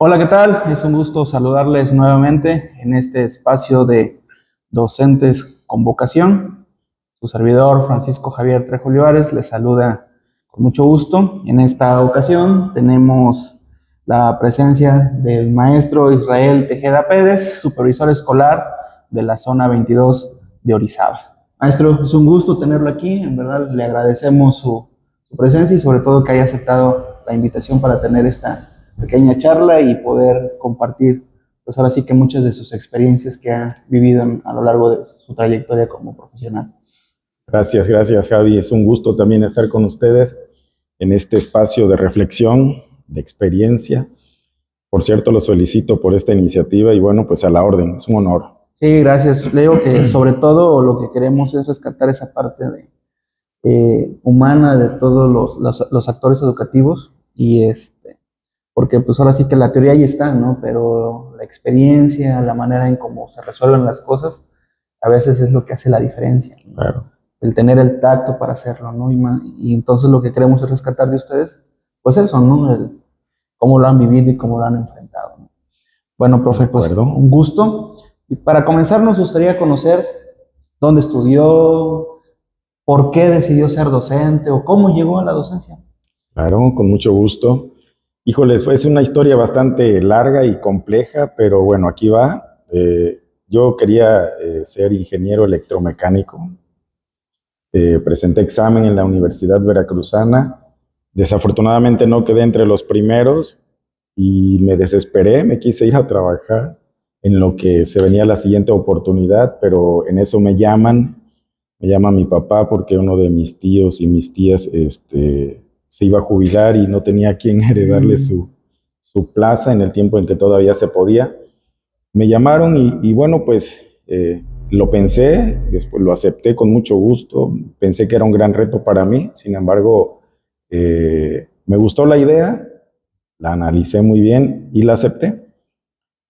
Hola, ¿qué tal? Es un gusto saludarles nuevamente en este espacio de docentes con vocación. Su servidor Francisco Javier Trejo Olivares les saluda con mucho gusto. En esta ocasión tenemos la presencia del maestro Israel Tejeda Pérez, supervisor escolar de la zona 22 de Orizaba. Maestro, es un gusto tenerlo aquí. En verdad le agradecemos su presencia y sobre todo que haya aceptado la invitación para tener esta pequeña charla y poder compartir, pues ahora sí que muchas de sus experiencias que ha vivido a lo largo de su trayectoria como profesional. Gracias Javi. Es un gusto también estar con ustedes en este espacio de reflexión, de experiencia. Por cierto, los felicito por esta iniciativa y bueno, pues a la orden, es un honor. Sí, gracias. Le digo que sobre todo lo que queremos es rescatar esa parte humana de todos los actores educativos y porque pues ahora sí que la teoría ahí está, ¿no? Pero la experiencia, la manera en cómo se resuelven las cosas, a veces es lo que hace la diferencia, ¿no? Claro. El tener el tacto para hacerlo, ¿no? Y entonces lo que queremos es rescatar de ustedes, pues eso, ¿no? Cómo lo han vivido y cómo lo han enfrentado, ¿no? Bueno, profe, pues un gusto. Y para comenzar nos gustaría conocer dónde estudió, por qué decidió ser docente o cómo llegó a la docencia. Claro, con mucho gusto. Híjoles, es una historia bastante larga y compleja, pero bueno, aquí va. Yo quería ser ingeniero electromecánico. Presenté examen en la Universidad Veracruzana. Desafortunadamente no quedé entre los primeros y me desesperé, me quise ir a trabajar en lo que se venía la siguiente oportunidad, pero en eso me llama mi papá porque uno de mis tíos y mis tías se iba a jubilar y no tenía a quien heredarle su plaza en el tiempo en que todavía se podía. Me llamaron y bueno, pues lo pensé, después lo acepté con mucho gusto, pensé que era un gran reto para mí, sin embargo, me gustó la idea, la analicé muy bien y la acepté.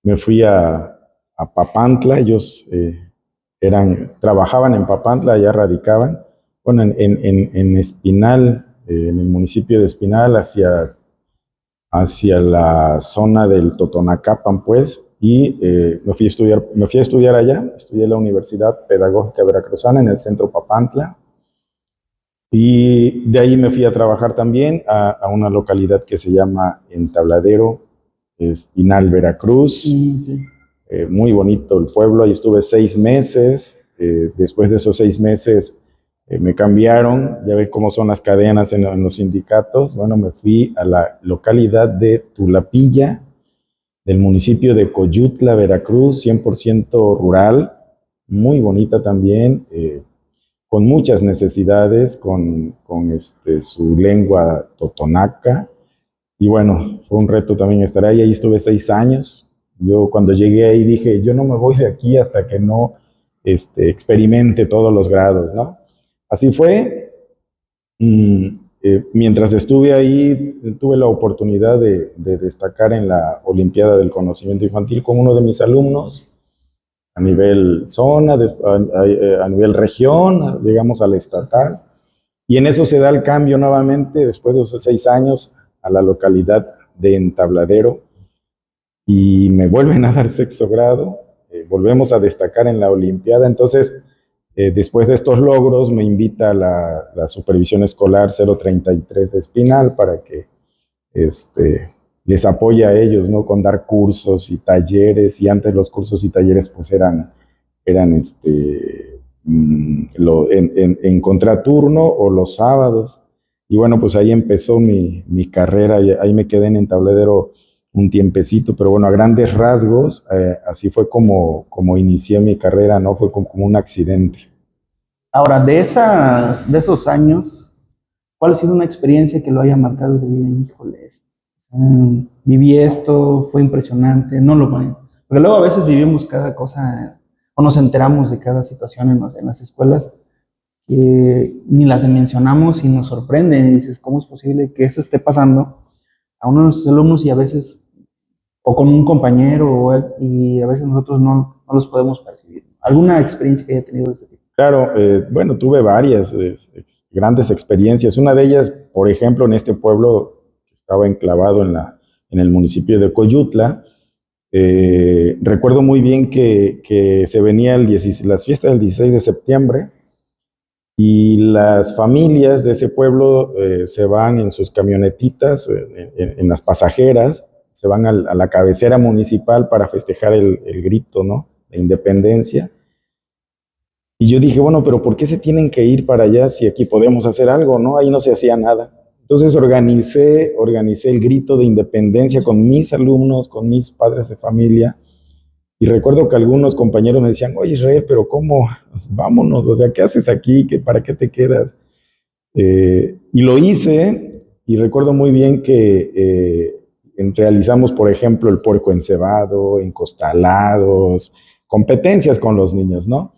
Me fui a Papantla, ellos trabajaban en Papantla, allá radicaban, bueno, en Espinal, en el municipio de Espinal, hacia la zona del Totonacapan, pues, y me fui a estudiar allá, estudié en la Universidad Pedagógica Veracruzana en el centro Papantla, y de ahí me fui a trabajar también a una localidad que se llama Entabladero, Espinal, Veracruz. Muy bonito el pueblo, ahí estuve 6 meses. Después de esos 6 meses me cambiaron, ya ve cómo son las cadenas en los sindicatos. Bueno, me fui a la localidad de Tulapilla, del municipio de Coyutla, Veracruz, 100% rural, muy bonita también, con muchas necesidades, con su lengua totonaca. Y bueno, fue un reto también estar ahí. Ahí estuve 6 años. Yo cuando llegué ahí dije, yo no me voy de aquí hasta que no experimente todos los grados, ¿no? Así fue. Mientras estuve ahí, tuve la oportunidad de destacar en la Olimpiada del Conocimiento Infantil con uno de mis alumnos a nivel zona, a nivel región, llegamos a la estatal. Y en eso se da el cambio nuevamente, después de esos 6 años, a la localidad de Entabladero y me vuelven a dar sexto grado, volvemos a destacar en la Olimpiada. Entonces, después de estos logros, me invita a la supervisión escolar 033 de Espinal para que les apoye a ellos, ¿no? Con dar cursos y talleres, y antes los cursos y talleres pues eran en contraturno o los sábados. Y bueno, pues ahí empezó mi carrera, y ahí me quedé en Entabladero un tiempecito, pero bueno, a grandes rasgos, así fue como inicié mi carrera, ¿no? Fue como un accidente. Ahora, de esos años, ¿cuál ha sido una experiencia que lo haya marcado de vida? Híjole, viví esto, fue impresionante, no lo ponen. Porque luego a veces vivimos cada cosa, o nos enteramos de cada situación en las escuelas, que ni las dimensionamos y nos sorprenden. Y dices, ¿cómo es posible que eso esté pasando a unos alumnos y a veces, o con un compañero, y a veces nosotros no los podemos percibir? ¿Alguna experiencia que haya tenido de ese tipo? Claro, bueno, tuve varias grandes experiencias. Una de ellas, por ejemplo, en este pueblo que estaba enclavado en en el municipio de Coyutla. Recuerdo muy bien que se venía las fiestas del 16 de septiembre y las familias de ese pueblo se van en sus camionetitas, en las pasajeras, se van a la cabecera municipal para festejar el grito, ¿no?, de independencia. Y yo dije, bueno, pero ¿por qué se tienen que ir para allá si aquí podemos hacer algo, no? Ahí no se hacía nada. Entonces organicé el grito de independencia con mis alumnos, con mis padres de familia. Y recuerdo que algunos compañeros me decían, oye Israel, pero ¿cómo? Vámonos, o sea, ¿qué haces aquí? ¿Para qué te quedas? Y lo hice, y recuerdo muy bien que realizamos, por ejemplo, el puerco encebado, encostalados, competencias con los niños, ¿no?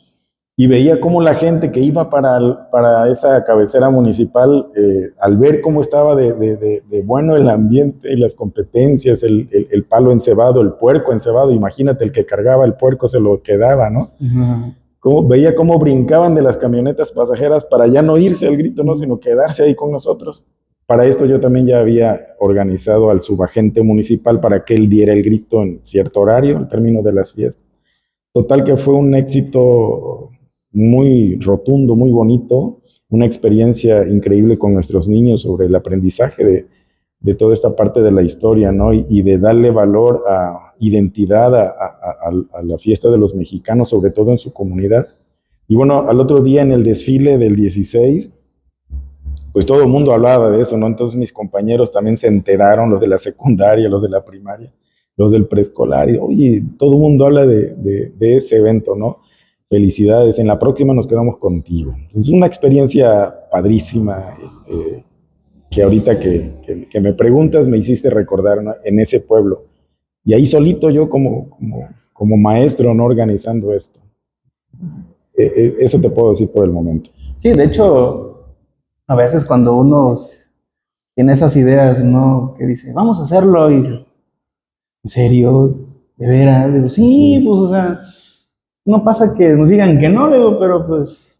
Y veía cómo la gente que iba para esa cabecera municipal, al ver cómo estaba de bueno el ambiente y las competencias, el palo encebado, el puerco encebado, imagínate, el que cargaba el puerco se lo quedaba, ¿no? Veía cómo brincaban de las camionetas pasajeras para ya no irse al grito, ¿no?, sino quedarse ahí con nosotros. Para esto yo también ya había organizado al subagente municipal para que él diera el grito en cierto horario, al término de las fiestas. Total que fue un éxito muy rotundo, muy bonito, una experiencia increíble con nuestros niños sobre el aprendizaje de toda esta parte de la historia, ¿no? Y de darle valor a identidad a la fiesta de los mexicanos, sobre todo en su comunidad. Y bueno, al otro día en el desfile del 16, pues todo el mundo hablaba de eso, ¿no? Entonces mis compañeros también se enteraron, los de la secundaria, los de la primaria, los del preescolar, y oye, todo el mundo habla de ese evento, ¿no? Felicidades, en la próxima nos quedamos contigo. Es una experiencia padrísima, que ahorita que me preguntas me hiciste recordar, ¿no?, en ese pueblo. Y ahí solito yo como maestro, ¿no?, organizando esto. Eso te puedo decir por el momento. Sí, de hecho, a veces cuando uno tiene esas ideas, ¿no?, que dice, vamos a hacerlo, y ¿en serio? ¿De veras? Digo, sí, pues, o sea, no pasa que nos digan que no, digo, pero pues,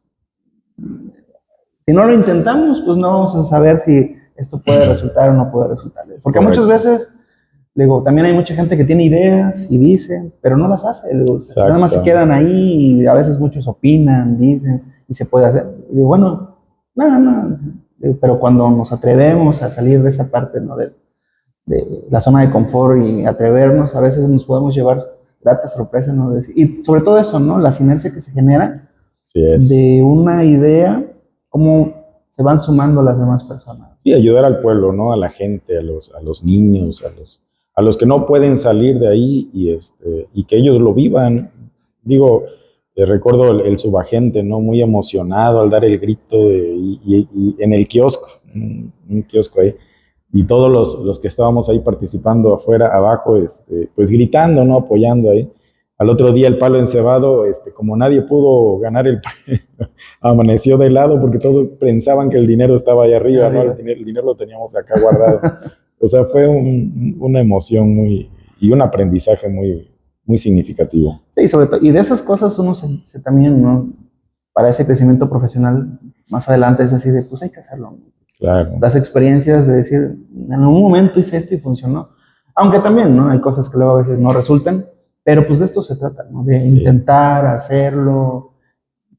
si no lo intentamos, pues no vamos a saber si esto puede resultar o no puede resultar. Porque muchas veces, digo, también hay mucha gente que tiene ideas y dice, pero no las hace. Digo, nada más se quedan ahí y a veces muchos opinan, dicen, y se puede hacer. Digo, bueno, no. Digo, pero cuando nos atrevemos a salir de esa parte, ¿no?, de la zona de confort y atrevernos, a veces nos podemos llevar gratas sorpresas, ¿no? Y sobre todo eso, ¿no?, la sinergia que se genera de una idea, cómo se van sumando las demás personas. Sí, ayudar al pueblo, ¿no?, a la gente, a los niños, a los que no pueden salir de ahí, y que ellos lo vivan. Digo, recuerdo el subagente, ¿no?, muy emocionado al dar el grito, y en el kiosco, un kiosco ahí, y todos los que estábamos ahí participando afuera, abajo, pues gritando, ¿no?, apoyando ahí. Al otro día el palo encebado, como nadie pudo ganar amaneció de lado porque todos pensaban que el dinero estaba ahí arriba, ¿no? El dinero lo teníamos acá guardado. O sea, fue una emoción y un aprendizaje muy, muy significativo. Sí, sobre todo, y de esas cosas uno se también, ¿no?, para ese crecimiento profesional más adelante es así de, pues hay que hacerlo, ¿no? Claro. Las experiencias de decir, en un momento hice esto y funcionó. Aunque también, ¿no?, hay cosas que luego a veces no resultan, pero pues de esto se trata, ¿no?, de intentar hacerlo,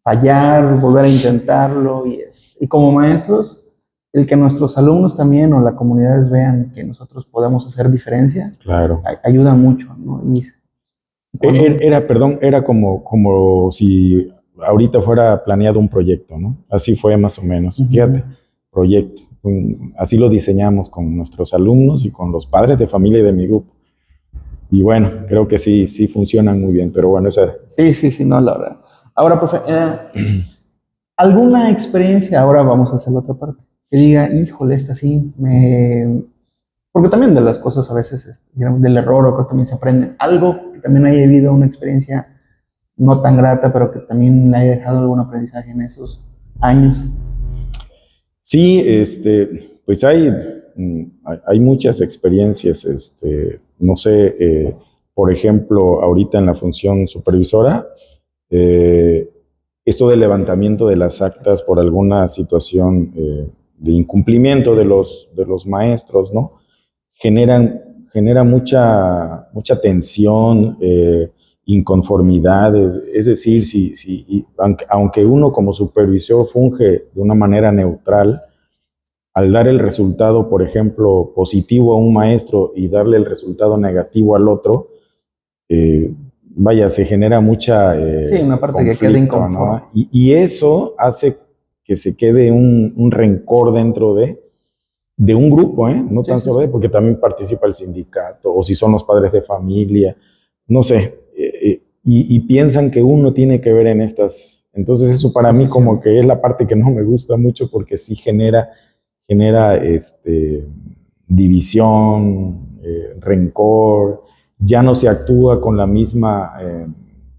fallar, volver a intentarlo, y como maestros, el que nuestros alumnos también o las comunidades vean que nosotros podemos hacer diferencia, claro, ayuda mucho, ¿no? Era como si ahorita fuera planeado un proyecto, ¿no? Así fue más o menos. Fíjate, proyecto. Así lo diseñamos con nuestros alumnos y con los padres de familia y de mi grupo. Y bueno, creo que sí funcionan muy bien, pero bueno, esa... Sí, no, la verdad. Ahora, profe, ¿alguna experiencia, ahora vamos a hacer la otra parte, que diga, híjole, esta sí, porque también de las cosas a veces, del error o cosas también se aprenden. Algo que también haya habido una experiencia no tan grata, pero que también le haya dejado algún aprendizaje en esos años. Sí, pues hay muchas experiencias, no sé, por ejemplo, ahorita en la función supervisora, esto del levantamiento de las actas por alguna situación de incumplimiento de los maestros, ¿no? Generan genera mucha tensión, inconformidades. Es decir, aunque uno como supervisor funge de una manera neutral, al dar el resultado, por ejemplo, positivo a un maestro y darle el resultado negativo al otro, vaya, se genera mucha Sí, una parte que queda conflicto, inconforme. ¿no? Y eso hace que se quede un rencor dentro de un grupo, no Sí, tan sí, solo sí. porque también participa el sindicato, o si son los padres de familia, no sé, y piensan que uno tiene que ver en estas. Entonces eso para mí como que es la parte que no me gusta mucho, porque sí genera división, rencor, ya no se actúa con la misma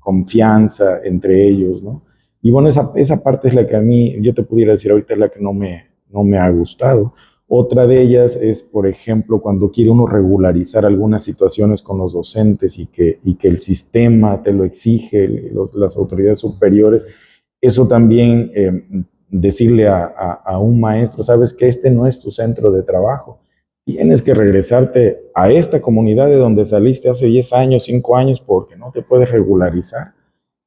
confianza entre ellos, ¿no? Y bueno, esa parte es la que a mí, yo te pudiera decir ahorita, es la que no me ha gustado. Otra de ellas es, por ejemplo, cuando quiere uno regularizar algunas situaciones con los docentes y que el sistema te lo exige, las autoridades superiores. Eso también, decirle a un maestro, sabes que este no es tu centro de trabajo. Tienes que regresarte a esta comunidad de donde saliste hace 10 años, 5 años, porque no te puedes regularizar.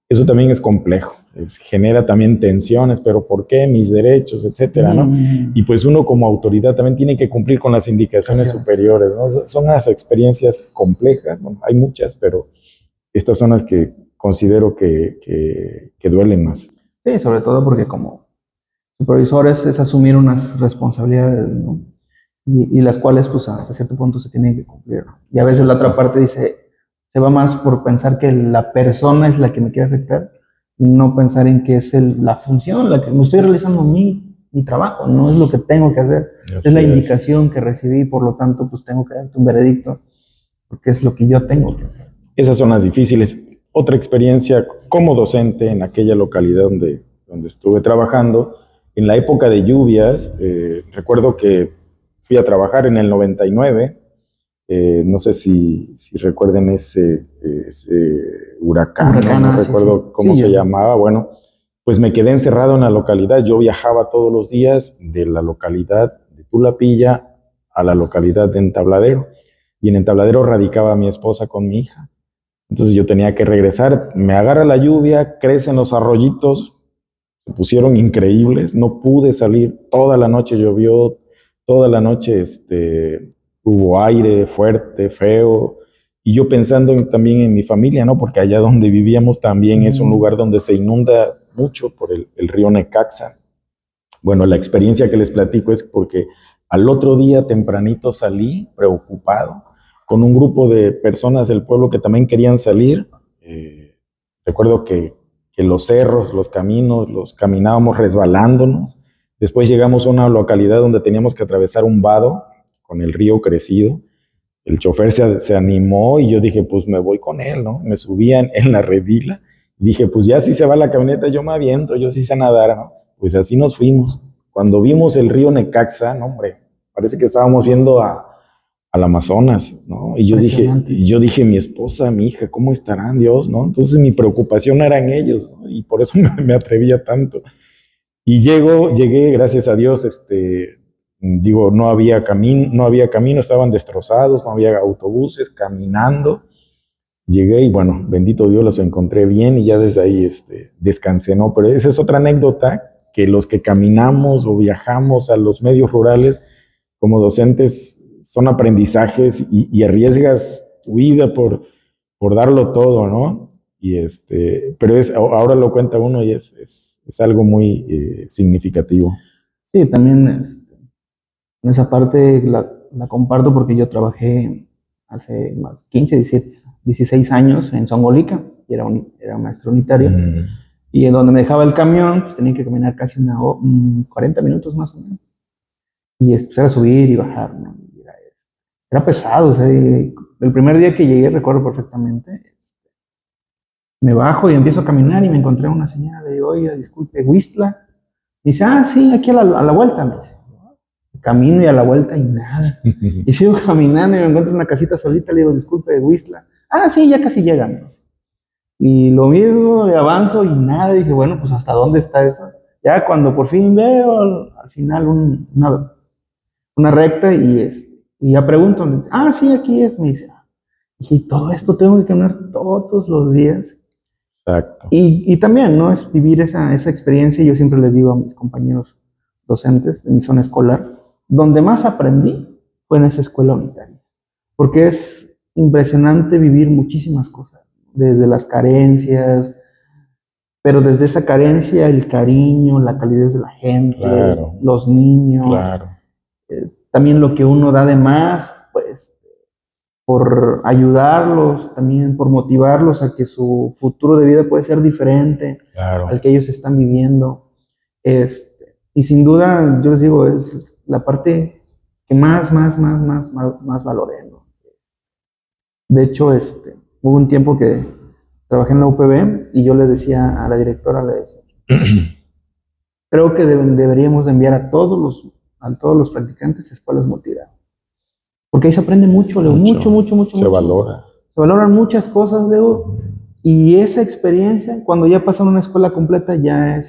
Eso también es complejo, genera también tensiones, pero ¿por qué? Mis derechos, etcétera, ¿no? Y pues uno como autoridad también tiene que cumplir con las indicaciones superiores, ¿no? Son las experiencias complejas, ¿no? Hay muchas, pero estas son las que considero que duelen más. Sí, sobre todo porque como supervisores es asumir unas responsabilidades, ¿no? Y las cuales pues hasta cierto punto se tienen que cumplir, ¿no? Y a veces la otra parte dice, se va más por pensar que la persona es la que me quiere afectar, y no pensar en que es la función, la que me estoy realizando mi trabajo, no es lo que tengo que hacer, es la indicación que recibí, por lo tanto pues tengo que darte un veredicto, porque es lo que yo tengo que hacer. Esas son las difíciles. Otra experiencia como docente en aquella localidad donde estuve trabajando, en la época de lluvias, recuerdo que fui a trabajar en el 99, no sé si recuerden ese huracán, no recuerdo cómo se llamaba. Bueno, pues me quedé encerrado en la localidad. Yo viajaba todos los días de la localidad de Tulapilla a la localidad de Entabladero, y en Entabladero radicaba mi esposa con mi hija. Entonces yo tenía que regresar, me agarra la lluvia, crecen los arroyitos, se pusieron increíbles, no pude salir, toda la noche llovió, toda la noche hubo aire fuerte, feo, y yo pensando también en mi familia, ¿no? Porque allá donde vivíamos también es un lugar donde se inunda mucho por el río Necaxa. Bueno, la experiencia que les platico es porque al otro día tempranito salí preocupado con un grupo de personas del pueblo que también querían salir. Recuerdo que los cerros, los caminos, los caminábamos resbalándonos. Después llegamos a una localidad donde teníamos que atravesar un vado con el río crecido. El chofer se animó y yo dije, pues me voy con él, ¿no? Me subía en la redila y dije, pues ya si se va la camioneta, yo me aviento, yo sí sé nadar, ¿no? Pues así nos fuimos. Cuando vimos el río Necaxa, no, hombre, parece que estábamos viendo al Amazonas, ¿no? Y yo dije, mi esposa, mi hija, ¿cómo estarán, Dios, no? Entonces mi preocupación era en ellos, ¿no? Y por eso me atrevía tanto. Y llegué, gracias a Dios, no había camino, estaban destrozados, no había autobuses, caminando. Llegué y bueno, bendito Dios, los encontré bien y ya desde ahí descansé, ¿no? Pero esa es otra anécdota, que los que caminamos o viajamos a los medios rurales como docentes son aprendizajes y arriesgas tu vida por darlo todo, ¿no? Pero ahora lo cuenta uno y es algo muy significativo. Sí, también en esa parte la comparto porque yo trabajé hace más 15, 17, 16 años en Zongolica, y era maestro unitario, y en donde me dejaba el camión, pues tenía que caminar casi 40 minutos más o menos, y era subir y bajar, ¿no? Y era pesado, o sea, el primer día que llegué, recuerdo perfectamente, me bajo y empiezo a caminar y me encontré a una señora, le digo, oiga, disculpe, ¿Huistla? Me dice, ah, sí, aquí a la vuelta, me dice. Camino y a la vuelta y nada. Y sigo caminando y me encuentro una casita solita, le digo, disculpe, Huistla. Ah, sí, ya casi llegan. Y lo mismo, avanzo y nada. Dije, bueno, pues ¿hasta dónde está esto? Ya cuando por fin veo al final una recta y Y ya pregunto, sí, aquí es, me dice. Y todo esto tengo que caminar todos los días. Exacto. Y también, ¿no? Es vivir esa experiencia. Yo siempre les digo a mis compañeros docentes de mi zona escolar, donde más aprendí fue en esa escuela unitaria. Porque es impresionante vivir muchísimas cosas, desde las carencias, pero desde esa carencia, el cariño, la calidez de la gente, Claro, los niños, claro. También lo que uno da de más, pues por ayudarlos, también por motivarlos a que su futuro de vida puede ser diferente Claro. al que ellos están viviendo. Y sin duda, yo les digo, es la parte que más valoré, ¿no? De hecho, hubo un tiempo que trabajé en la UPB y yo le decía a la directora, le decía, creo que deberíamos enviar a todos los practicantes a escuelas multigrado. Porque ahí se aprende mucho, Leo, mucho. Se valora. Se valoran muchas cosas, Leo, y esa experiencia, cuando ya pasan a una escuela completa, ya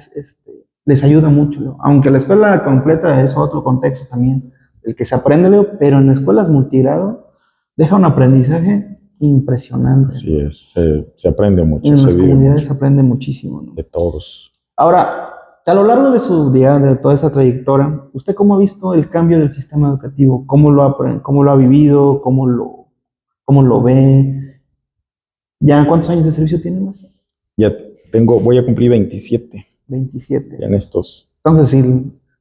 les ayuda mucho, Leo. Aunque la escuela completa es otro contexto también, el que se aprende, Leo, pero en escuelas multigrado deja un aprendizaje impresionante. Así es, se aprende mucho. En las comunidades se aprende muchísimo, ¿no? De todos. Ahora, a lo largo de su día, de toda esa trayectoria, ¿usted cómo ha visto el cambio del sistema educativo? ¿Cómo lo ha vivido? ¿Cómo lo ve? ¿Ya cuántos años de servicio tiene más? Ya voy a cumplir 27. 27. Ya en estos. Entonces, si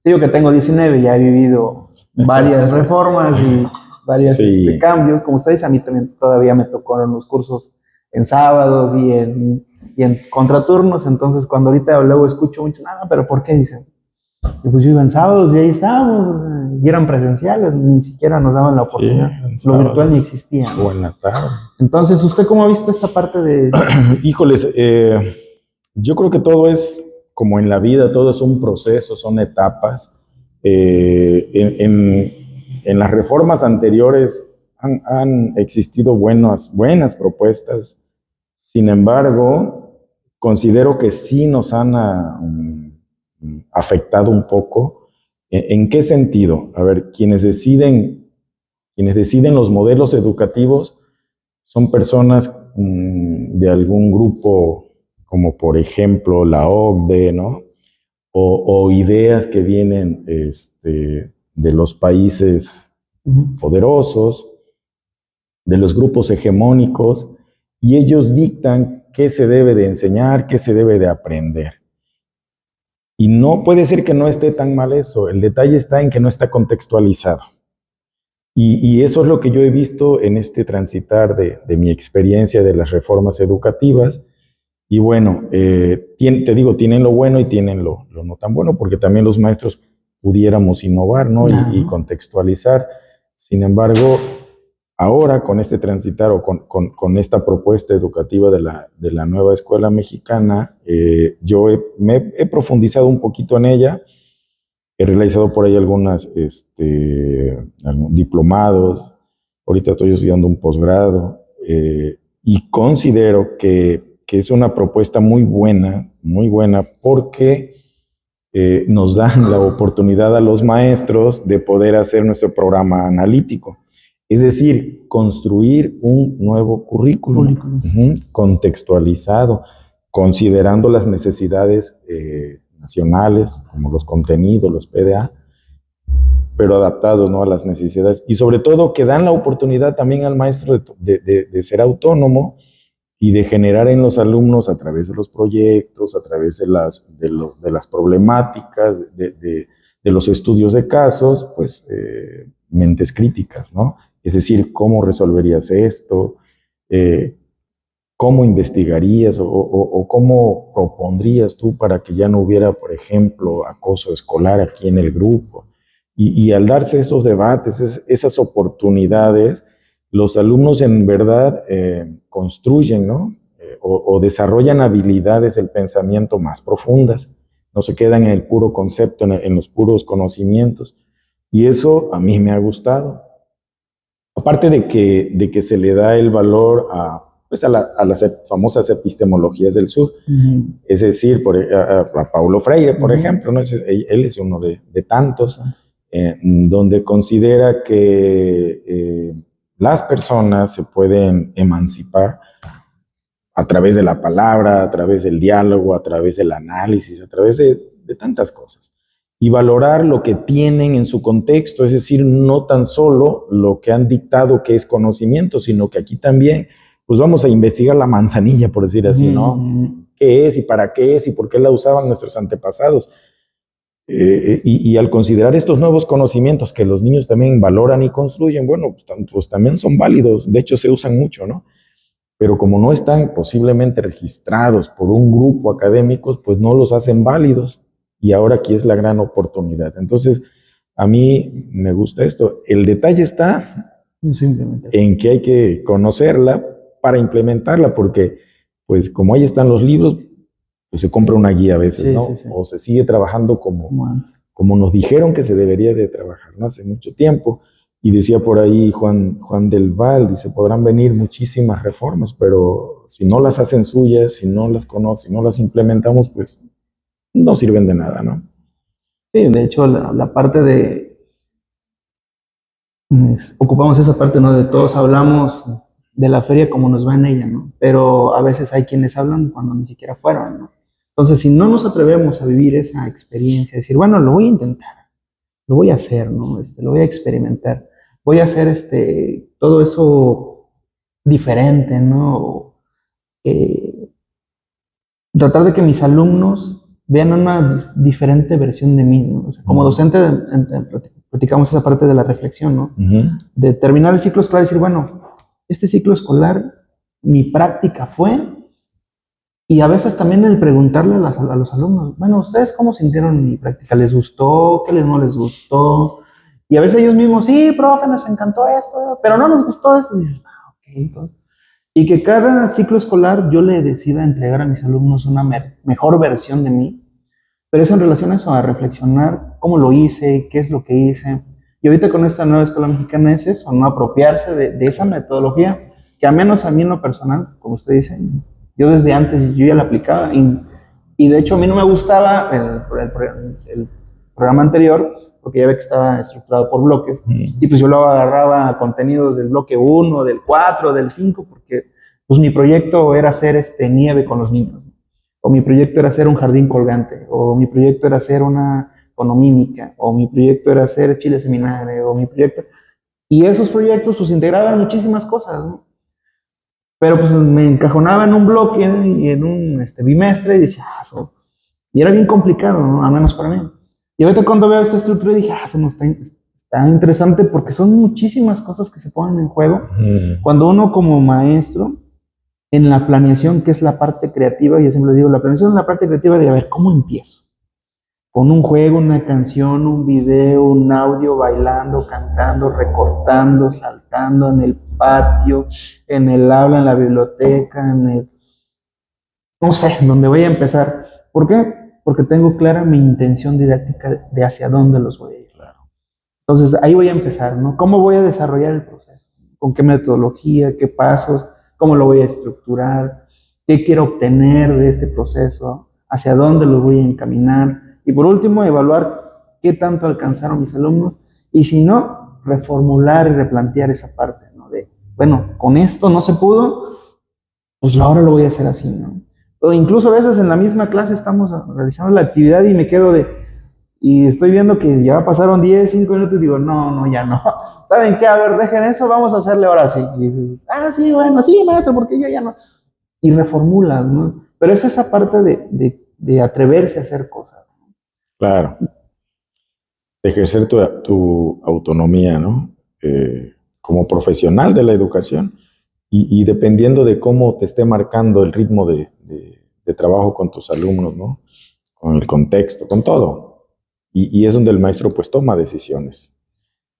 digo que tengo 19, ya he vivido varias reformas y varios cambios. Como usted dice, a mí también todavía me tocaron los cursos en sábados y en contraturnos. Entonces, cuando ahorita luego escucho mucho, pero ¿por qué? Dicen, pues yo iba en sábados y ahí estábamos, y eran presenciales, ni siquiera nos daban la oportunidad. Lo virtual ni existía, ¿no? O en la tarde. Entonces, ¿usted cómo ha visto esta parte de...? Híjoles, yo creo que todo es como en la vida, todo es un proceso, son etapas. En las reformas anteriores han existido buenas propuestas. Sin embargo, considero que sí nos han afectado un poco. ¿En qué sentido? A ver, quienes deciden los modelos educativos son personas de algún grupo, como por ejemplo la OCDE, ¿no? O ideas que vienen de los países poderosos, de los grupos hegemónicos, y ellos dictan qué se debe de enseñar, qué se debe de aprender. Y no puede ser que no esté tan mal eso, el detalle está en que no está contextualizado. Y eso es lo que yo he visto en este transitar de mi experiencia de las reformas educativas. Y bueno, te digo, tienen lo bueno y tienen lo no tan bueno, porque también los maestros pudiéramos innovar, ¿no? Y contextualizar. Sin embargo, ahora con este transitar o con esta propuesta educativa de la nueva escuela mexicana, yo me he profundizado un poquito en ella. He realizado por ahí algunos diplomados. Ahorita estoy estudiando un posgrado y considero que es una propuesta muy buena porque nos dan la oportunidad a los maestros de poder hacer nuestro programa analítico. Es decir, construir un nuevo currículum contextualizado, considerando las necesidades nacionales, como los contenidos, los PDA, pero adaptados, ¿no?, a las necesidades. Y sobre todo que dan la oportunidad también al maestro de ser autónomo y de generar en los alumnos, a través de los proyectos, a través de las problemáticas, de los estudios de casos, pues mentes críticas, ¿no? Es decir, ¿cómo resolverías esto? ¿Cómo investigarías o cómo propondrías tú para que ya no hubiera, por ejemplo, acoso escolar aquí en el grupo? Y al darse esos debates, esas oportunidades, los alumnos en verdad construyen, ¿no? O desarrollan habilidades del pensamiento más profundas, no se quedan en el puro concepto, en los puros conocimientos. Y eso a mí me ha gustado. Aparte de que se le da el valor a las famosas epistemologías del sur. Es decir, a Paulo Freire, por ejemplo, ¿no? Él es uno de tantos. donde considera que las personas se pueden emancipar a través de la palabra, a través del diálogo, a través del análisis, a través de tantas cosas. Y valorar lo que tienen en su contexto, es decir, no tan solo lo que han dictado que es conocimiento, sino que aquí también, pues vamos a investigar la manzanilla, por decir así, ¿no? ¿Qué es y para qué es y por qué la usaban nuestros antepasados? Y al considerar estos nuevos conocimientos que los niños también valoran y construyen, bueno, pues también son válidos, de hecho se usan mucho, ¿no? Pero como no están posiblemente registrados por un grupo académico, pues no los hacen válidos. Y ahora aquí es la gran oportunidad. Entonces, a mí me gusta esto. El detalle está en que hay que conocerla para implementarla, porque, pues, como ahí están los libros, pues se compra una guía a veces, Sí, ¿no? sí, sí. O se sigue trabajando como nos dijeron que se debería de trabajar, ¿no? Hace mucho tiempo. Y decía por ahí Juan del Val, dice, podrán venir muchísimas reformas, pero si no las hacen suyas, si no las conocen, si no las implementamos, pues no sirven de nada, ¿no? Sí, de hecho, la parte ocupamos esa parte, ¿no? De todos hablamos de la feria como nos va en ella, ¿no? Pero a veces hay quienes hablan cuando ni siquiera fueron, ¿no? Entonces, si no nos atrevemos a vivir esa experiencia, decir, bueno, lo voy a intentar, lo voy a hacer, ¿no? Lo voy a experimentar, voy a hacer todo eso diferente, ¿no? Tratar de que mis alumnos vean una diferente versión de mí, ¿no? O sea, como docente platicamos esa parte de la reflexión, ¿no? De terminar el ciclo escolar y decir, bueno, este ciclo escolar, mi práctica fue, y a veces también el preguntarle a los alumnos, bueno, ¿ustedes cómo sintieron mi práctica? ¿Les gustó? ¿Qué no les gustó? Y a veces ellos mismos, sí, profe, nos encantó esto, pero no nos gustó esto. Y dices, ok, entonces. Y que cada ciclo escolar yo le decida entregar a mis alumnos una mejor versión de mí, pero es en relación a eso, a reflexionar cómo lo hice, qué es lo que hice. Y ahorita con esta nueva escuela mexicana es eso, no apropiarse de esa metodología, que al menos a mí en lo personal, como usted dice, yo desde antes yo ya la aplicaba. Y de hecho a mí no me gustaba el programa anterior, porque ya ve que estaba estructurado por bloques, y pues yo luego agarraba contenidos del bloque 1, del 4, del 5, porque pues mi proyecto era hacer nieve con los niños, o mi proyecto era hacer un jardín colgante, o mi proyecto era hacer una fonomímica, o mi proyecto era hacer chile seminario, o mi proyecto... Y esos proyectos pues integraban muchísimas cosas, ¿no? Pero pues me encajonaba en un bloque y en un bimestre y decía, y era bien complicado, ¿no? Al menos para mí. Y ahorita cuando veo esta estructura dije, eso no está interesante porque son muchísimas cosas que se ponen en juego. Cuando uno como maestro, en la planeación, que es la parte creativa, yo siempre digo, la planeación es la parte creativa de, a ver, ¿cómo empiezo? Con un juego, una canción, un video, un audio, bailando, cantando, recortando, saltando en el patio, en el aula, en la biblioteca, no sé, donde voy a empezar. ¿Por qué? Porque tengo clara mi intención didáctica de hacia dónde los voy a ir. Entonces, ahí voy a empezar, ¿no? ¿Cómo voy a desarrollar el proceso? ¿Con qué metodología? ¿Qué pasos? ¿Cómo lo voy a estructurar? ¿Qué quiero obtener de este proceso? ¿Hacia dónde lo voy a encaminar? Y por último, evaluar qué tanto alcanzaron mis alumnos y si no, reformular y replantear esa parte, ¿no? De, bueno, con esto no se pudo, pues ahora lo voy a hacer así, ¿no? O incluso a veces en la misma clase estamos realizando la actividad y me quedo y estoy viendo que ya pasaron 10, 5 minutos y digo, no, ya no. ¿Saben qué? A ver, dejen eso, vamos a hacerle ahora sí. Y dices, sí, bueno, sí, maestro, porque yo ya no. Y reformulas, ¿no? Pero es esa parte de atreverse a hacer cosas. Claro. Ejercer tu autonomía, ¿no? Como profesional de la educación y dependiendo de cómo te esté marcando el ritmo de trabajo con tus alumnos, ¿no? Con el contexto, con todo. Y es donde el maestro pues toma decisiones.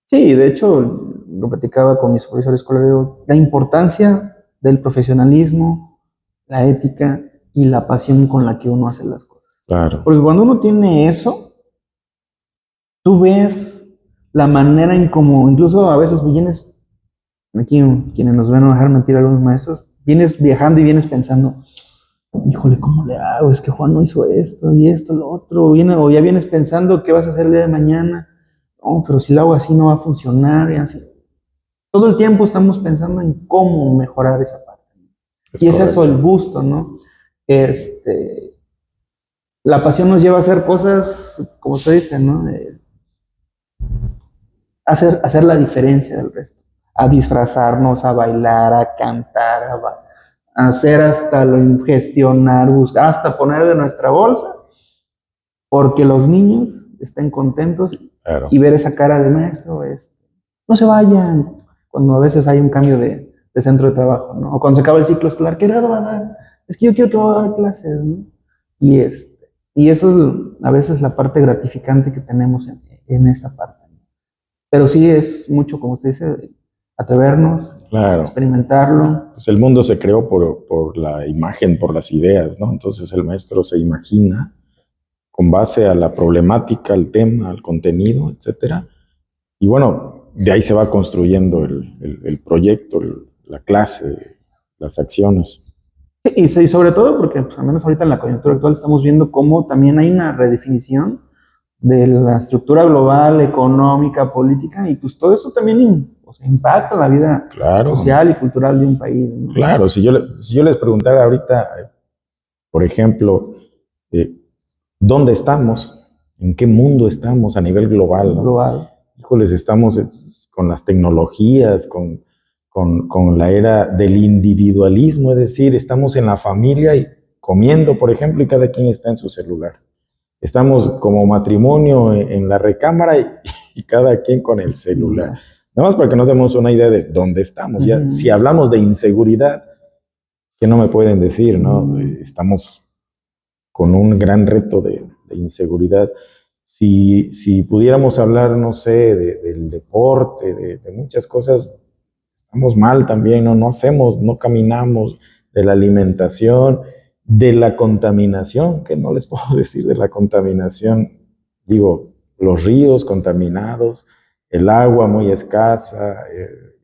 Sí, de hecho, lo platicaba con mi supervisor escolar, la importancia del profesionalismo, la ética y la pasión con la que uno hace las cosas. Claro. Porque cuando uno tiene eso, tú ves la manera en cómo, incluso a veces vienes, aquí quienes nos ven a dejar mentir a algunos maestros, vienes viajando y vienes pensando, híjole, ¿cómo le hago? Es que Juan no hizo esto y esto, lo otro, o ya vienes pensando qué vas a hacer el día de mañana. no, pero si lo hago así no va a funcionar y así. Todo el tiempo estamos pensando en cómo mejorar esa parte. Es Y es eso el correcto. gusto, ¿no? La pasión nos lleva a hacer cosas, como usted dice, ¿no? Hacer la diferencia del resto, a disfrazarnos, a bailar, a cantar, a hacer hasta lo gestionar, buscar, hasta poner de nuestra bolsa, porque los niños estén contentos Claro, y ver esa cara de maestro, no se vayan, cuando a veces hay un cambio de centro de trabajo, ¿no? O cuando se acaba el ciclo escolar, ¿qué grado va a dar? Es que yo quiero que va a dar clases, ¿no? Y, y eso es a veces la parte gratificante que tenemos en esta parte. Pero sí es mucho, como usted dice, atrevernos, claro. experimentarlo. Pues el mundo se creó por la imagen, por las ideas, ¿no? Entonces el maestro se imagina con base a la problemática, al tema, al contenido, etcétera. Y bueno, de ahí se va construyendo el proyecto, la clase, las acciones. Sí, y sobre todo porque, pues, al menos ahorita en la coyuntura actual estamos viendo cómo también hay una redefinición de la estructura global, económica, política, y pues todo eso también o sea, impacta la vida Claro, social y cultural de un país, ¿no? claro. Si yo les preguntara ahorita, por ejemplo, eh, ¿dónde estamos? ¿En qué mundo estamos a nivel global, no? Global. Híjoles, estamos con las tecnologías, con la era del individualismo, es decir, estamos en la familia y comiendo, por ejemplo, y cada quien está en su celular. Estamos como matrimonio en la recámara y cada quien con el celular. Nada más para que nos demos una idea de dónde estamos. Ya, si hablamos de inseguridad, ¿qué no me pueden decir, no? Estamos con un gran reto de inseguridad. Si pudiéramos hablar, no sé, del deporte, de muchas cosas, estamos mal también, ¿no? No hacemos, no caminamos, de la alimentación, de la contaminación, que no les puedo decir de la contaminación, digo, los ríos contaminados, el agua muy escasa,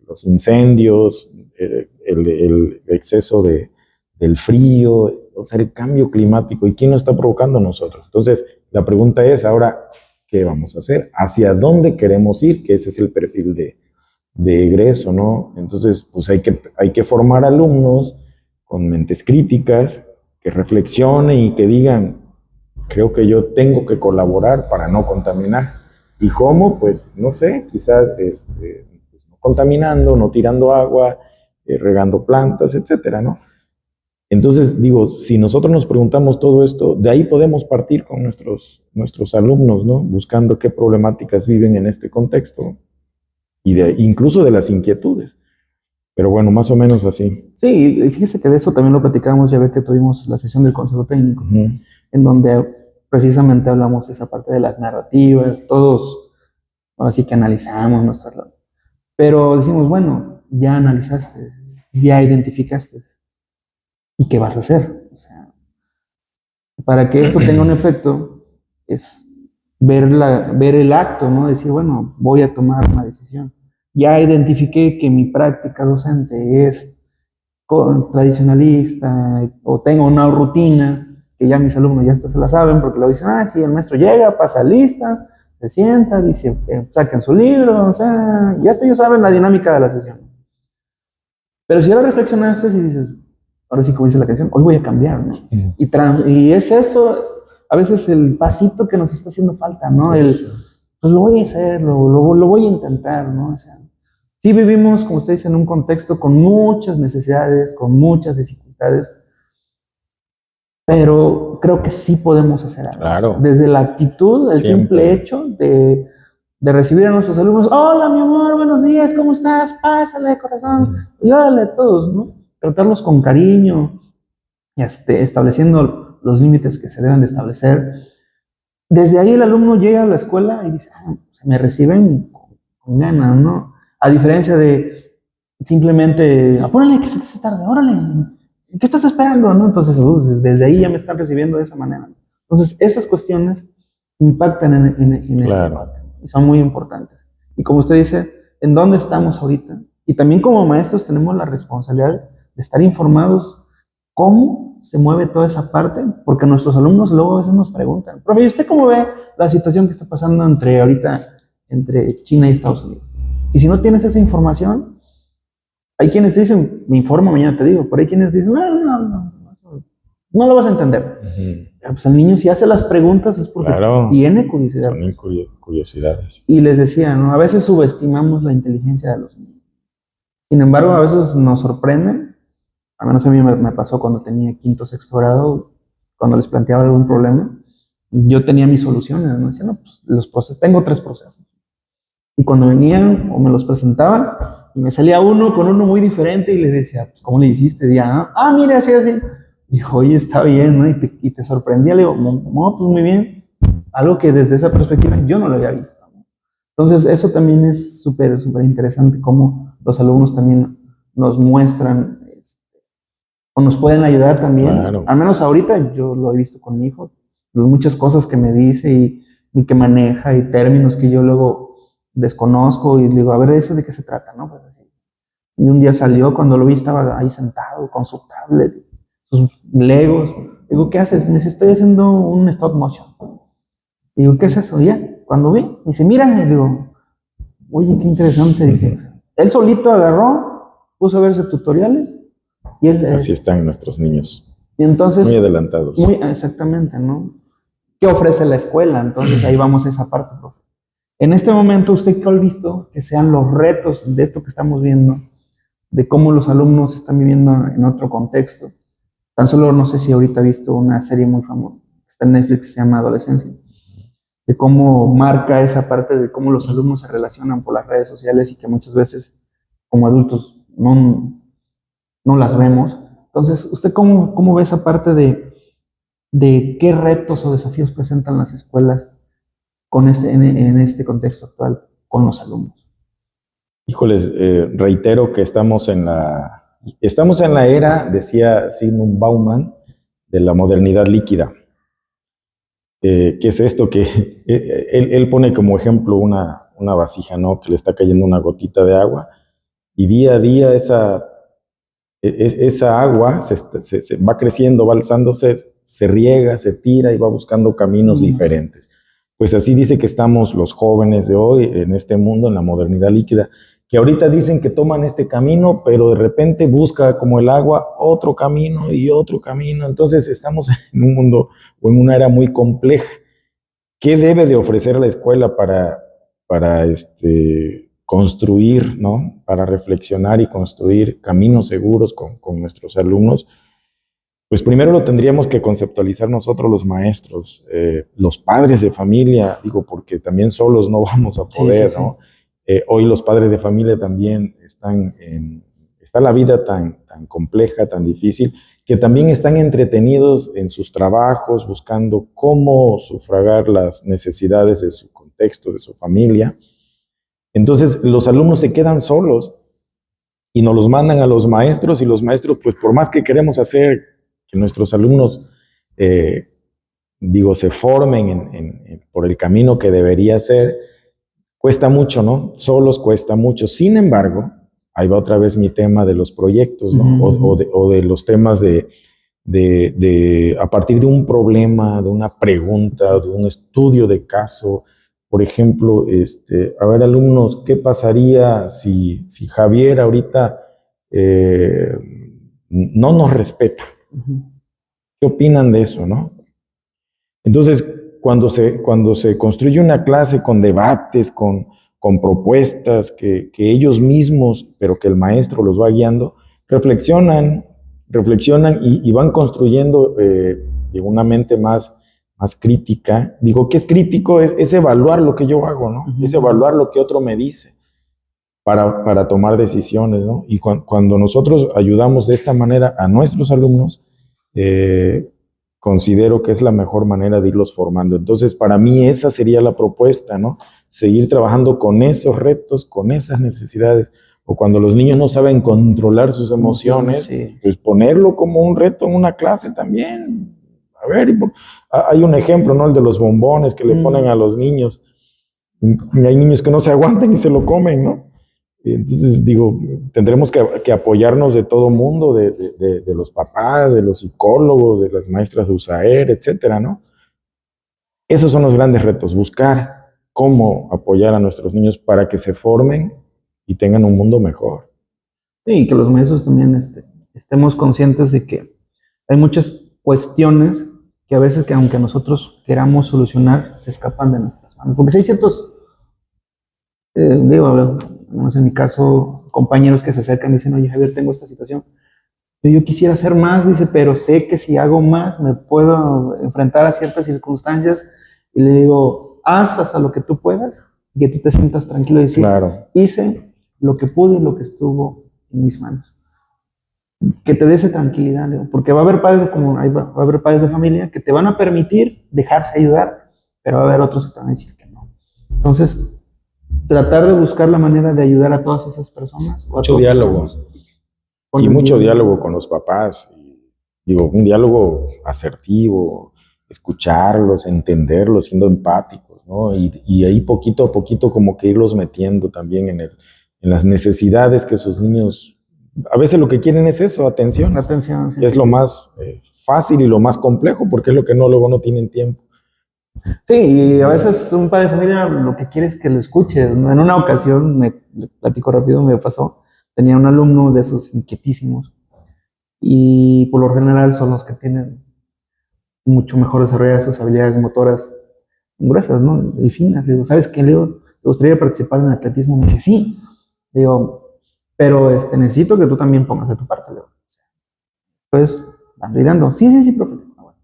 los incendios, el exceso del frío, o sea, el cambio climático. ¿Y quién lo está provocando? Nosotros. Entonces, la pregunta es ahora, ¿qué vamos a hacer? ¿Hacia dónde queremos ir? Que ese es el perfil de egreso, ¿no? Entonces, pues hay que formar alumnos con mentes críticas, que reflexionen y que digan, creo que yo tengo que colaborar para no contaminar. ¿Y cómo? Pues no sé, quizás no contaminando, no tirando agua, regando plantas, etcétera, ¿no? Entonces, digo, si nosotros nos preguntamos todo esto, de ahí podemos partir con nuestros alumnos, ¿no? Buscando qué problemáticas viven en este contexto y incluso de las inquietudes. Pero bueno, más o menos así. Sí, y fíjese que de eso también lo platicamos, ya ve que tuvimos la sesión del Consejo Técnico, en donde precisamente hablamos de esa parte de las narrativas, todos, ahora sí que analizamos nuestras. Pero decimos, bueno, ya analizaste, ya identificaste, ¿y qué vas a hacer? O sea, para que esto tenga un efecto, es ver el acto, ¿no? Decir, bueno, voy a tomar una decisión. Ya identifiqué que mi práctica docente es tradicionalista o tengo una rutina que ya mis alumnos ya hasta se la saben porque lo dicen, ah, sí, el maestro llega, pasa lista, se sienta, dice, saquen su libro, o sea, ya hasta ellos saben la dinámica de la sesión. Pero si ahora reflexionaste y dices, ahora sí como dice la canción, hoy voy a cambiar, ¿no? Y es eso, a veces el pasito que nos está haciendo falta, ¿no? Pues lo voy a hacer, lo voy a intentar, ¿no? O sea, sí vivimos, como usted dice, en un contexto con muchas necesidades, con muchas dificultades, pero creo que sí podemos hacer algo. Claro. O sea, desde la actitud, el simple hecho de recibir a nuestros alumnos, hola mi amor, buenos días, ¿cómo estás? Pásale, corazón, y órale a todos, ¿no? Tratarlos con cariño, estableciendo los límites que se deben de establecer. Desde ahí el alumno llega a la escuela y dice, ah, me reciben con ganas, ¿no? A diferencia de simplemente, apúrale que se te hace tarde, órale, ¿qué estás esperando? ¿No? Entonces, desde ahí ya me están recibiendo de esa manera. Entonces, esas cuestiones impactan en esta parte y son muy importantes. Y como usted dice, ¿en dónde estamos ahorita? Y también como maestros tenemos la responsabilidad de estar informados cómo se mueve toda esa parte, porque nuestros alumnos luego a veces nos preguntan, profe, ¿y usted cómo ve la situación que está pasando entre ahorita entre China y Estados Unidos. Y si no tienes esa información, hay quienes te dicen, me informo, mañana te digo, pero hay quienes dicen, no lo vas a entender. Pero pues el niño si hace las preguntas es porque tiene curiosidad. Son curiosidades. Y les decía, ¿no? A veces subestimamos la inteligencia de los niños. Sin embargo, a veces nos sorprenden. A menos a mí me pasó cuando tenía quinto, sexto grado, cuando les planteaba algún problema, yo tenía mis soluciones, ¿no? Decía, no, pues los procesos, tengo 3 procesos. Y cuando venían o me los presentaban, y me salía uno con uno muy diferente y les decía, pues, ¿cómo le hiciste? Decía, mira, así, así. Dijo, oye, está bien, ¿no? Y te sorprendía. Le digo, no, pues muy bien. Algo que desde esa perspectiva yo no lo había visto, ¿no? Entonces, eso también es súper, súper interesante, cómo los alumnos también nos muestran o nos pueden ayudar también. Claro. Al menos ahorita yo lo he visto con mi hijo, muchas cosas que me dice y que maneja y términos que yo luego desconozco y digo, a ver, ¿eso de qué se trata? ¿No? Pues así. Y un día salió, cuando lo vi estaba ahí sentado con su tablet, sus legos. Digo, ¿qué haces? Me dice, estoy haciendo un stop motion. Digo, ¿qué es eso? Y ya, cuando vi, me dice, mira, y digo, oye, qué interesante. Dije, él solito agarró, puso a verse tutoriales y él así están nuestros niños. Y entonces, muy adelantados. Muy exactamente, ¿no? ¿Qué ofrece la escuela? Entonces ahí vamos a esa parte, profe. En este momento, ¿usted qué ha visto que sean los retos de esto que estamos viendo, de cómo los alumnos están viviendo en otro contexto? Tan solo no sé si ahorita ha visto una serie muy famosa, que está en Netflix, que se llama Adolescencia, de cómo marca esa parte de cómo los alumnos se relacionan por las redes sociales y que muchas veces como adultos no las vemos. Entonces, ¿usted cómo ve esa parte de qué retos o desafíos presentan las escuelas en este contexto actual con los alumnos? Híjoles, reitero que estamos en la era, decía Zygmunt Bauman, de la modernidad líquida. ¿Qué es esto? Que él pone como ejemplo una vasija, ¿no? Que le está cayendo una gotita de agua y día a día esa agua se va creciendo, va alzándose, se riega, se tira y va buscando caminos diferentes. Pues así dice que estamos los jóvenes de hoy en este mundo, en la modernidad líquida, que ahorita dicen que toman este camino, pero de repente busca como el agua otro camino y otro camino. Entonces estamos en un mundo o en una era muy compleja. ¿Qué debe de ofrecer la escuela para construir, ¿no? Para reflexionar y construir caminos seguros con nuestros alumnos? Pues primero lo tendríamos que conceptualizar nosotros los maestros, los padres de familia, digo, porque también solos no vamos a poder, sí. ¿No? Hoy los padres de familia también está la vida tan compleja, tan difícil, que también están entretenidos en sus trabajos, buscando cómo sufragar las necesidades de su contexto, de su familia. Entonces los alumnos se quedan solos y nos los mandan a los maestros, y los maestros, pues por más que queremos hacer que nuestros alumnos, se formen por el camino que debería ser, cuesta mucho, ¿no? Solos cuesta mucho. Sin embargo, ahí va otra vez mi tema de los proyectos, ¿no? O de los temas a partir de un problema, de una pregunta, de un estudio de caso. Por ejemplo, a ver, alumnos, ¿qué pasaría si Javier ahorita no nos respeta? ¿Qué opinan de eso, no? Entonces, cuando se construye una clase con debates, con propuestas que ellos mismos, pero que el maestro los va guiando, reflexionan y van construyendo de una mente más crítica. Digo, ¿qué es crítico? Es evaluar lo que yo hago, ¿no? Es evaluar lo que otro me dice para tomar decisiones, ¿no? Y cuando nosotros ayudamos de esta manera a nuestros alumnos, considero que es la mejor manera de irlos formando. Entonces, para mí esa sería la propuesta, ¿no? Seguir trabajando con esos retos, con esas necesidades. O cuando los niños no saben controlar sus emociones, sí, pues ponerlo como un reto en una clase también. A ver, hay un ejemplo, ¿no? El de los bombones que le ponen a los niños. Y hay niños que no se aguantan y se lo comen, ¿no? Entonces, digo, tendremos que apoyarnos de todo mundo, de los papás, de los psicólogos, de las maestras de USAER, etcétera, ¿no? Esos son los grandes retos, buscar cómo apoyar a nuestros niños para que se formen y tengan un mundo mejor. Sí, y que los maestros también estemos conscientes de que hay muchas cuestiones que a veces, que aunque nosotros queramos solucionar, se escapan de nuestras manos. Porque si hay ciertos, digo, no sé, en mi caso, compañeros que se acercan y dicen, oye, Javier, tengo esta situación. Yo quisiera hacer más, dice, pero sé que si hago más me puedo enfrentar a ciertas circunstancias. Y le digo, haz hasta lo que tú puedas y que tú te sientas tranquilo y decir, Claro. hice lo que pude y lo que estuvo en mis manos. Que te dé esa tranquilidad, Leo, porque va a haber padres, va a haber padres de familia que te van a permitir dejarse ayudar, pero va a haber otros que te van a decir que no. Entonces, tratar de buscar la manera de ayudar a todas esas personas. Mucho diálogo. Y mucho diálogo con los papás. Digo, un diálogo asertivo, escucharlos, entenderlos, siendo empáticos, ¿no? Y ahí poquito a poquito como que irlos metiendo también en las necesidades que sus niños, a veces lo que quieren es eso, atención. Atención, sí. Que es lo más fácil y lo más complejo, porque es lo que luego no tienen tiempo. Sí, y a veces un padre de familia lo que quiere es que lo escuches, ¿no? En una ocasión, le platico rápido, me pasó, tenía un alumno de esos inquietísimos, y por lo general son los que tienen mucho mejor desarrolladas sus habilidades motoras gruesas, ¿no? Y finas. Le digo, ¿sabes qué, Leo? ¿Te gustaría participar en atletismo? Me dice, sí. Le digo, pero necesito que tú también pongas de tu parte, Leo. Entonces, van dando, sí, profe. Bueno.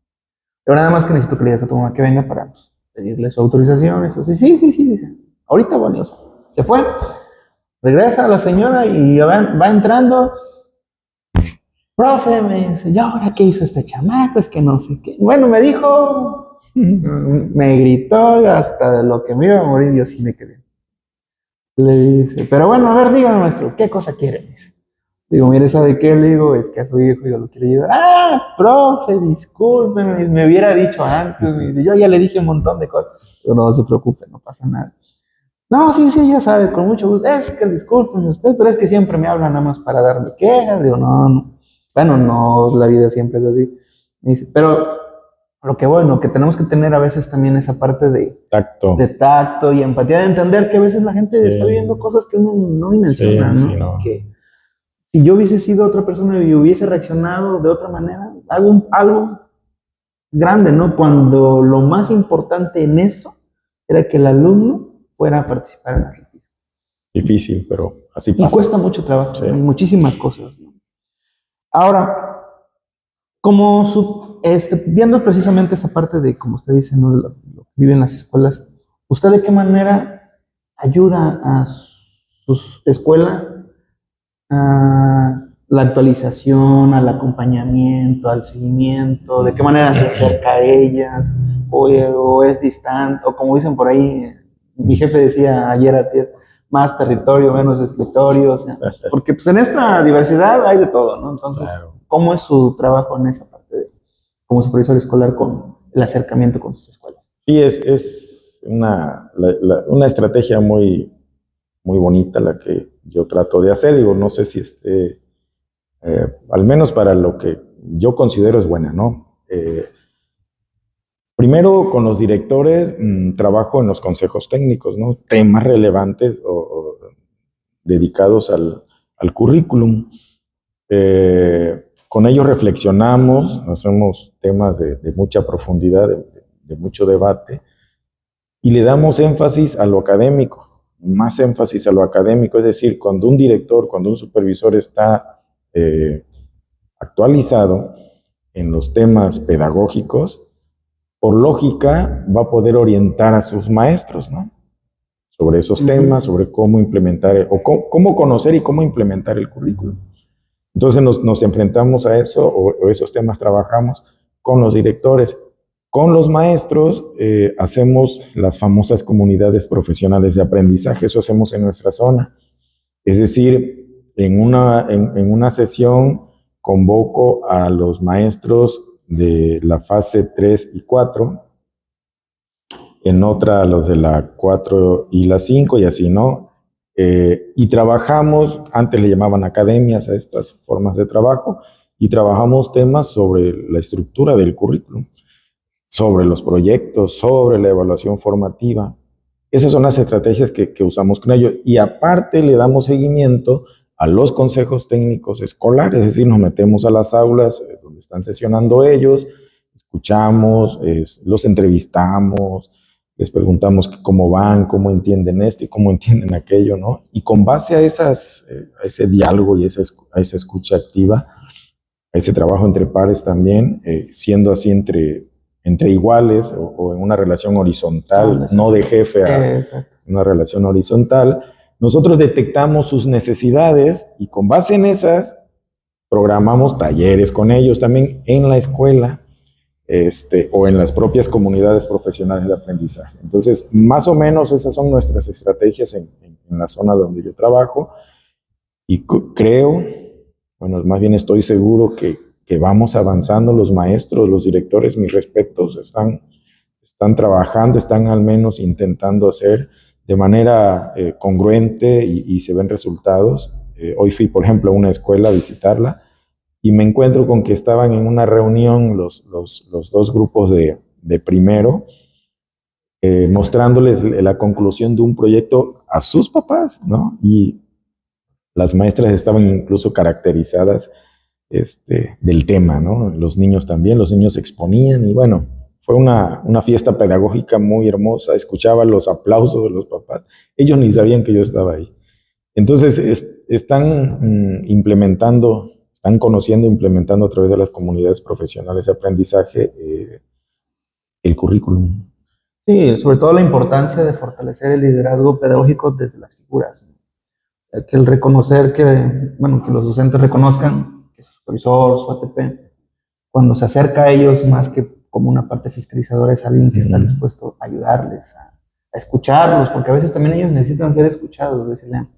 Pero nada más que necesito que le digas a tu mamá que venga para pues, pedirle su autorización. Eso sí, dice. Ahorita, bueno, o sea, se fue. Regresa la señora y va entrando. Profe, me dice, ¿y ahora qué hizo este chamaco? Es que no sé qué. Bueno, me dijo, me gritó hasta lo que me iba a morir, yo sí me quedé. Le dice, pero bueno, a ver, dígame, maestro, ¿qué cosa quiere? Dice. Digo, mire, ¿sabe qué? Le digo, es que a su hijo yo lo quiero ayudar. Ah, profe, discúlpeme, me hubiera dicho antes. Me dice, yo ya le dije un montón de cosas. Pero no se preocupe, no pasa nada. No, sí, ya sabe, con mucho gusto. Es que discúlpeme usted, pero es que siempre me habla nada más para darme quejas. Digo, no. Bueno, no, la vida siempre es así. Me dice, pero lo que bueno, que tenemos que tener a veces también esa parte de tacto y empatía, de entender que a veces la gente está viviendo cosas que uno no dimensiona, ¿no? No. Que si yo hubiese sido otra persona y hubiese reaccionado de otra manera, algo grande, ¿no? Cuando lo más importante en eso era que el alumno fuera a participar en atletismo. Difícil, pero así pasa. Y cuesta mucho trabajo, sí. Muchísimas cosas, ¿no? Ahora, como viendo precisamente esa parte de, como usted dice, ¿no? Lo que vive en las escuelas, ¿usted de qué manera ayuda a sus escuelas a la actualización, al acompañamiento, al seguimiento? ¿De qué manera se acerca a ellas? ¿O es distante? O como dicen por ahí, mi jefe decía ayer, más territorio, menos escritorio, o sea, porque pues en esta diversidad hay de todo, ¿no? Entonces, claro. ¿Cómo es su trabajo en esa parte como supervisor escolar con el acercamiento con sus escuelas? Sí, es una estrategia muy, muy bonita la que yo trato de hacer. Digo, no sé si al menos para lo que yo considero es buena, ¿no? Primero, con los directores, trabajo en los consejos técnicos, ¿no? Temas relevantes o dedicados al currículum. Con ellos reflexionamos, hacemos temas de mucha profundidad, de mucho debate, y le damos énfasis a lo académico, más énfasis a lo académico. Es decir, cuando un director, cuando un supervisor está actualizado en los temas pedagógicos, por lógica va a poder orientar a sus maestros, ¿no? Sobre esos temas, sobre cómo implementar, o cómo conocer y cómo implementar el currículum. Entonces nos enfrentamos a eso, o esos temas trabajamos con los directores. Con los maestros hacemos las famosas comunidades profesionales de aprendizaje, eso hacemos en nuestra zona. Es decir, en una sesión convoco a los maestros de la fase 3 y 4, en otra a los de la 4 y la 5 y así, ¿no? Y trabajamos, antes le llamaban academias a estas formas de trabajo, y trabajamos temas sobre la estructura del currículum, sobre los proyectos, sobre la evaluación formativa, Esas son las estrategias que usamos con ellos. Y aparte le damos seguimiento a los consejos técnicos escolares, es decir, nos metemos a las aulas donde están sesionando ellos, escuchamos, los entrevistamos, les preguntamos cómo van, cómo entienden esto y cómo entienden aquello, ¿no? Y con base a ese diálogo y a esa escucha activa, a ese trabajo entre pares también, siendo así entre iguales o en una relación horizontal, no de jefe a una relación horizontal, nosotros detectamos sus necesidades y con base en esas programamos talleres con ellos también en la escuela o en las propias comunidades profesionales de aprendizaje. Entonces, más o menos esas son nuestras estrategias en la zona donde yo trabajo y creo, bueno, más bien estoy seguro que vamos avanzando, los maestros, los directores, mis respetos, están trabajando, están al menos intentando hacer de manera congruente y se ven resultados. Hoy fui, por ejemplo, a una escuela a visitarla y me encuentro con que estaban en una reunión los dos grupos de primero, mostrándoles la conclusión de un proyecto a sus papás, ¿no? Y las maestras estaban incluso caracterizadas del tema, ¿no? Los niños también, los niños exponían y bueno, fue una fiesta pedagógica muy hermosa, escuchaba los aplausos de los papás, ellos ni sabían que yo estaba ahí. Entonces están están conociendo, implementando a través de las comunidades profesionales de aprendizaje el currículum. Sí, sobre todo la importancia de fortalecer el liderazgo pedagógico desde las figuras. Que el reconocer que los docentes reconozcan que su supervisor, su ATP, cuando se acerca a ellos más que como una parte fiscalizadora, es alguien que está dispuesto a ayudarles, a escucharlos, porque a veces también ellos necesitan ser escuchados, decirle,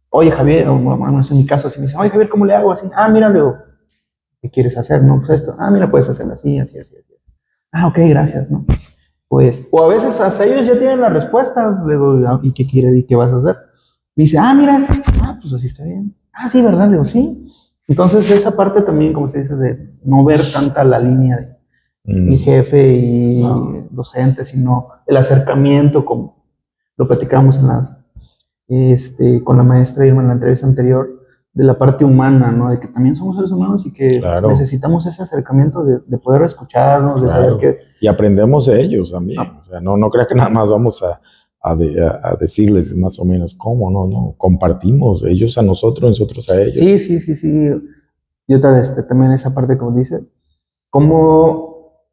oye Javier, bueno, en mi caso, así me dicen, oye Javier, ¿cómo le hago? Así, mira, Leo, ¿qué quieres hacer? No, pues esto, mira, puedes hacerlo así, así, así, así. Ok, gracias, ¿no? Pues, o a veces hasta ellos ya tienen la respuesta, luego, ¿y qué quiere? ¿Y qué vas a hacer? Me dice, mira, pues así está bien. Sí, ¿verdad? Digo, sí. Entonces, esa parte también, como se dice, de no ver tanta la línea de mi jefe y docente, sino el acercamiento, como lo platicábamos con la maestra Irma en la entrevista anterior, de la parte humana, ¿no? De que también somos seres humanos y que necesitamos ese acercamiento de poder escucharnos, de saber que... Y aprendemos de ellos también. O sea, no creas que nada más vamos a decirles más o menos cómo, no. Compartimos ellos a nosotros, nosotros a ellos. Sí. Yo también esa parte, como dice, como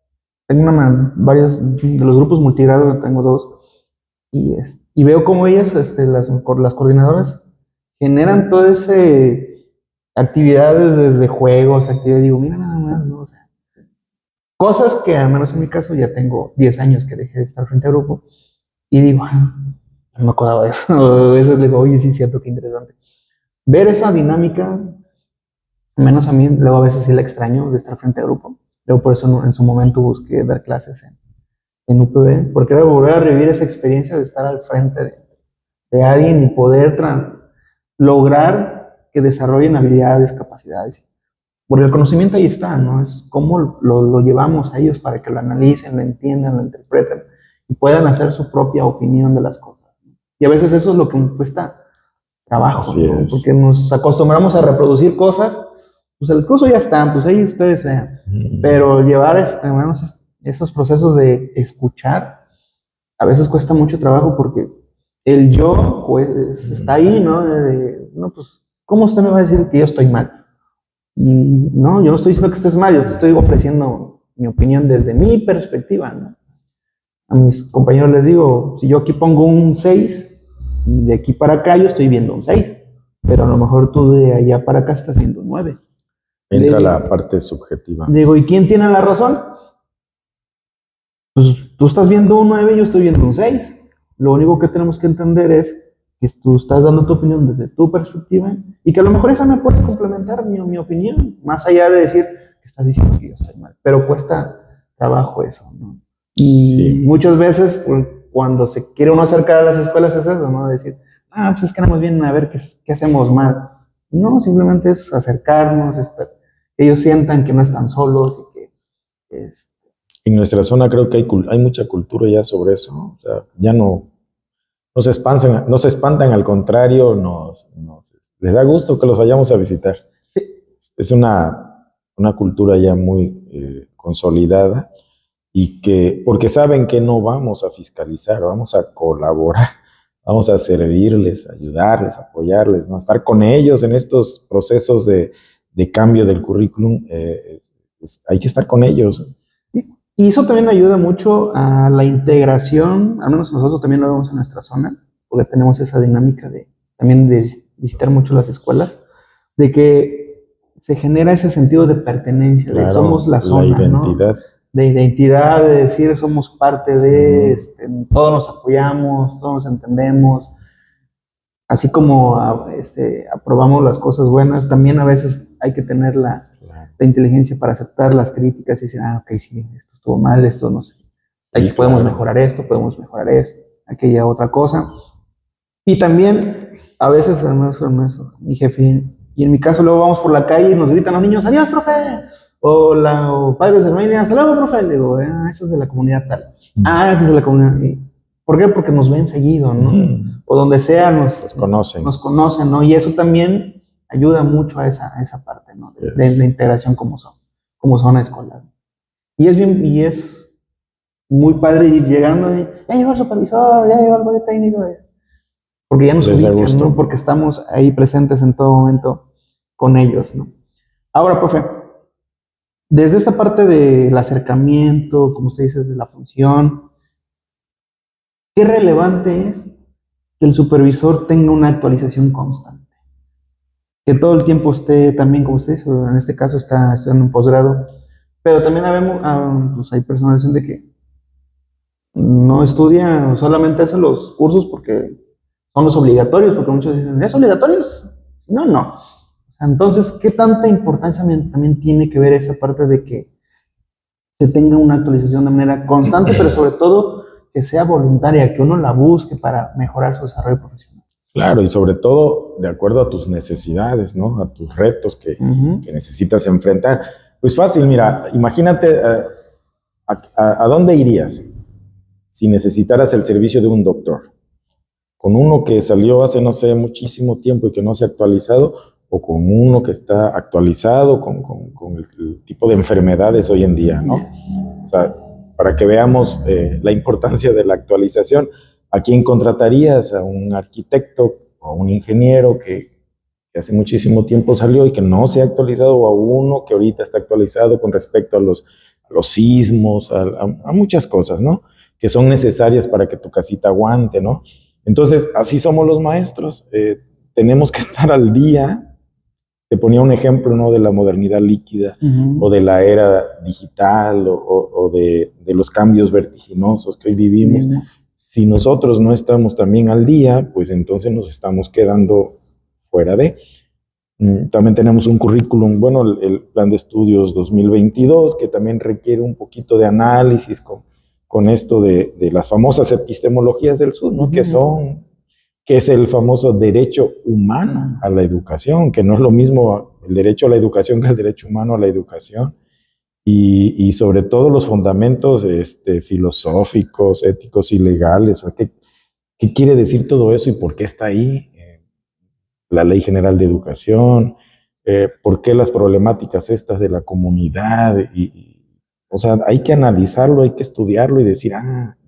tengo varios de los grupos multigrado, tengo dos, y veo cómo ellas, las coordinadoras, generan toda ese actividades desde juegos, actividades, digo, mira nada más, ¿no? O sea, cosas que al menos en mi caso ya tengo 10 años que dejé de estar frente al grupo y digo, no me acordaba de eso. A veces digo, oye, sí es cierto, qué interesante. Ver esa dinámica, al menos a mí, luego a veces sí la extraño de estar frente al grupo. Luego por eso en su momento busqué dar clases en UPB, porque era volver a revivir esa experiencia de estar al frente de alguien y poder lograr que desarrollen habilidades, capacidades. Porque el conocimiento ahí está, ¿no? Es cómo lo llevamos a ellos para que lo analicen, lo entiendan, lo interpreten y puedan hacer su propia opinión de las cosas. Y a veces eso es lo que nos cuesta trabajo, ¿no? Porque nos acostumbramos a reproducir cosas, pues el curso ya está, pues ahí ustedes vean. Pero llevar esos procesos de escuchar a veces cuesta mucho trabajo porque el yo, pues, está ahí, ¿no? No, pues, ¿cómo usted me va a decir que yo estoy mal? Y no, yo no estoy diciendo que estés mal, yo te estoy ofreciendo mi opinión desde mi perspectiva, ¿no? A mis compañeros les digo, si yo aquí pongo un 6, y de aquí para acá yo estoy viendo un 6, pero a lo mejor tú de allá para acá estás viendo un 9. Entra la parte subjetiva. Digo, ¿y quién tiene la razón? Pues tú estás viendo un 9 y yo estoy viendo un 6. Lo único que tenemos que entender es que tú estás dando tu opinión desde tu perspectiva y que a lo mejor esa me puede complementar mi opinión, más allá de decir que estás diciendo que yo estoy mal. Pero cuesta trabajo eso, ¿no? Y muchas veces cuando se quiere uno acercar a las escuelas es eso, ¿no? Decir, pues es que nada más vienen a ver qué hacemos mal. No, simplemente es acercarnos, que ellos sientan que no están solos y que... En nuestra zona creo que hay mucha cultura ya sobre eso, ¿no? O sea, ya no se espantan, al contrario, les da gusto que los vayamos a visitar. Sí. Es una cultura ya muy consolidada y porque saben que no vamos a fiscalizar, vamos a colaborar, vamos a servirles, ayudarles, apoyarles, ¿no? Estar con ellos en estos procesos de cambio del currículum, hay que estar con ellos. Y eso también ayuda mucho a la integración, al menos nosotros también lo vemos en nuestra zona, porque tenemos esa dinámica de también de visitar mucho las escuelas, de que se genera ese sentido de pertenencia, de somos la zona, la identidad, ¿no? De identidad, de decir somos parte de, todos nos apoyamos, todos nos entendemos, así como aprobamos las cosas buenas, también a veces hay que tener la inteligencia para aceptar las críticas y decir, ok, sí, esto estuvo mal, esto no sé, podemos mejorar esto, aquella otra cosa. Y también, a veces, mi jefe, y en mi caso luego vamos por la calle y nos gritan los niños, adiós, profe, o padres de familia, hasta luego, profe, le digo, eso es de la comunidad tal, eso es de la comunidad. ¿Por qué? Porque nos ven seguido, ¿no? O donde sea nos conocen, ¿no? Y eso también ayuda mucho a esa parte, ¿no? De la integración como zona escolar. Y es muy padre ir llegando y, ya llegó el supervisor, ya llegó el guardia técnico, porque ya nos ubican, ¿no? Porque estamos ahí presentes en todo momento con ellos, ¿no? Ahora, profe, desde esta parte del acercamiento, como usted dice, de la función, ¿qué relevante es que el supervisor tenga una actualización constante? Que todo el tiempo esté también, como usted dice, en este caso está estudiando un posgrado, pero también pues hay personas de que no estudia, solamente hace los cursos porque son los obligatorios, porque muchos dicen, ¿es obligatorios? No, no. Entonces, ¿qué tanta importancia también tiene que ver esa parte de que se tenga una actualización de manera constante, pero sobre todo que sea voluntaria, que uno la busque para mejorar su desarrollo profesional? Claro, y sobre todo de acuerdo a tus necesidades, ¿no? A tus retos que necesitas enfrentar. Pues fácil, mira, imagínate a dónde irías si necesitaras el servicio de un doctor. Con uno que salió hace, no sé, muchísimo tiempo y que no se ha actualizado, o con uno que está actualizado con el tipo de enfermedades hoy en día, ¿no? O sea, para que veamos la importancia de la actualización. ¿A quién contratarías? ¿A un arquitecto o a un ingeniero que hace muchísimo tiempo salió y que no se ha actualizado, o a uno que ahorita está actualizado con respecto a los sismos, a muchas cosas, ¿no? Que son necesarias para que tu casita aguante, ¿no? Entonces, así somos los maestros. Tenemos que estar al día. Te ponía un ejemplo, ¿no? De la modernidad líquida, o de la era digital, o de los cambios vertiginosos que hoy vivimos. Si nosotros no estamos también al día, pues entonces nos estamos quedando fuera de. También tenemos un currículum, bueno, el plan de estudios 2022, que también requiere un poquito de análisis con esto de las famosas epistemologías del sur, ¿no? Que es el famoso derecho humano a la educación, que no es lo mismo el derecho a la educación que el derecho humano a la educación, y sobre todo los fundamentos filosóficos, éticos y legales. O sea, ¿qué quiere decir todo eso y por qué está ahí? La Ley General de Educación, por qué las problemáticas estas de la comunidad, o sea, hay que analizarlo, hay que estudiarlo y decir,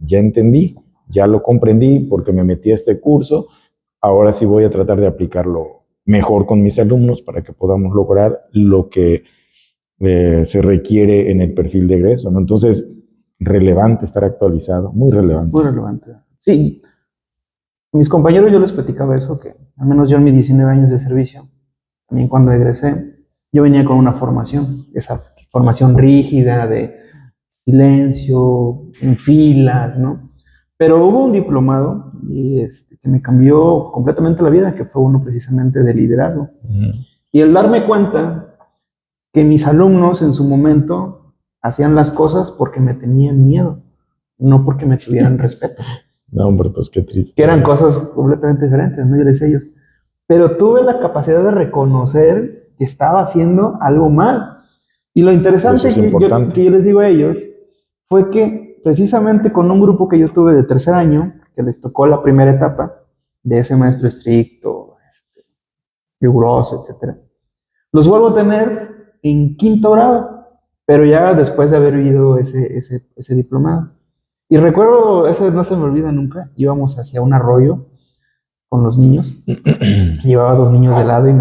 ya entendí, ya lo comprendí porque me metí a este curso, ahora sí voy a tratar de aplicarlo mejor con mis alumnos para que podamos lograr lo que se requiere en el perfil de egreso, ¿no? Entonces, relevante estar actualizado, muy relevante. Muy relevante. Sí, mis compañeros yo les platicaba eso, que al menos yo en mis 19 años de servicio, también cuando egresé, yo venía con una formación, esa formación rígida de silencio, en filas, ¿no? Pero hubo un diplomado que me cambió completamente la vida, que fue uno precisamente de liderazgo. Y el darme cuenta que mis alumnos en su momento hacían las cosas porque me tenían miedo, no porque me tuvieran respeto. No, hombre, pues qué triste. Que eran cosas completamente diferentes, ¿no? Yo les decía ellos. Pero tuve la capacidad de reconocer que estaba haciendo algo mal. Y lo interesante que yo les digo a ellos fue que precisamente con un grupo que yo tuve de tercer año, que les tocó la primera etapa de ese maestro estricto, riguroso, etcétera, los vuelvo a tener en quinto grado, pero ya después de haber vivido ese diplomado. Y recuerdo, ese no se me olvida nunca, íbamos hacia un arroyo con los niños, llevaba dos niños de lado y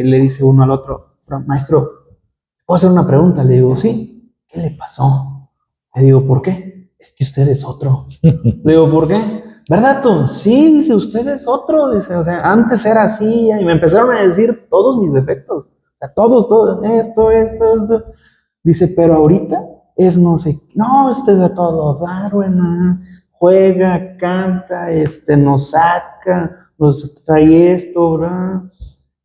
le dice uno al otro, maestro, ¿puedo hacer una pregunta? Le digo, sí. ¿Qué le pasó? Le digo, ¿por qué? Es que usted es otro. Le digo, ¿por qué? ¿Verdad, tú? Sí, dice, usted es otro. Dice, o sea, antes era así. Y me empezaron a decir todos mis defectos. O sea, todos, esto. Dice, pero ahorita es no sé, no, este es a todo dar, bueno, juega, canta, nos saca, nos trae esto, ¿verdad?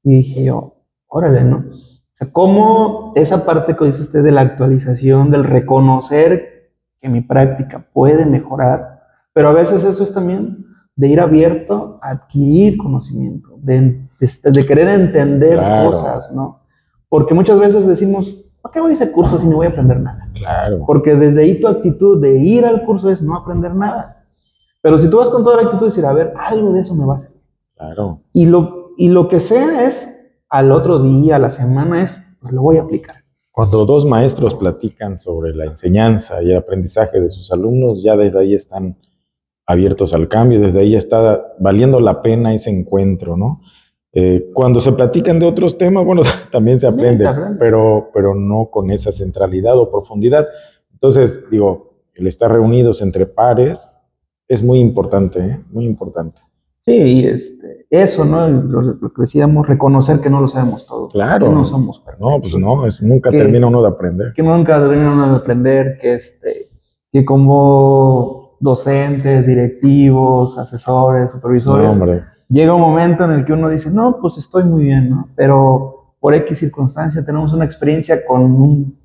Y dije yo, órale, ¿no? O sea, cómo esa parte que dice usted de la actualización, del reconocer que mi práctica puede mejorar, pero a veces eso es también de ir abierto a adquirir conocimiento, de querer entender Claro. cosas, ¿no? Porque muchas veces decimos, ¿para qué voy a ese curso si no voy a aprender nada? Claro. Porque desde ahí tu actitud de ir al curso es no aprender nada. Pero si tú vas con toda la actitud de decir, a ver, algo de eso me va a servir. Claro. Y lo que sea es, al otro día, a la semana, es, pues lo voy a aplicar. Cuando dos maestros platican sobre la enseñanza y el aprendizaje de sus alumnos, ya desde ahí están abiertos al cambio, desde ahí está valiendo la pena ese encuentro, ¿no? Cuando se platican de otros temas, bueno, también se aprende, pero no con esa centralidad o profundidad. Entonces, digo, el estar reunidos entre pares es muy importante, ¿eh? Muy importante. Sí, y eso, ¿no? Lo que decíamos, reconocer que no lo sabemos todo. Claro. Que no somos perfectos. No, pues no, nunca termina uno de aprender. Que nunca termina uno de aprender, que como docentes, directivos, asesores, supervisores, No, llega un momento en el que uno dice, no, pues estoy muy bien, ¿no? Pero por X circunstancia tenemos una experiencia con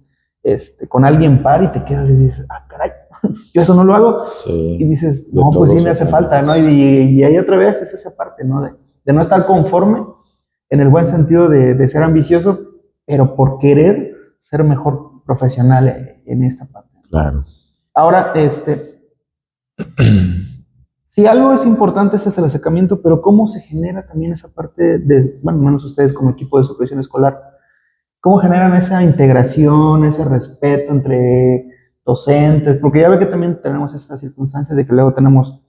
alguien par y te quedas y dices, ah, caray, yo eso no lo hago. Sí, y dices, no, pues sí me hace falta, ¿no? Y ahí otra vez es esa parte, ¿no? De no estar conforme en el buen sentido de ser ambicioso, pero por querer ser mejor profesional en esta parte. Claro. Ahora, si algo es importante es el acercamiento, pero ¿cómo se genera también esa parte de, bueno, menos ustedes como equipo de supervisión escolar, cómo generan esa integración, ese respeto entre docentes? Porque ya ve que también tenemos estas circunstancias de que luego tenemos,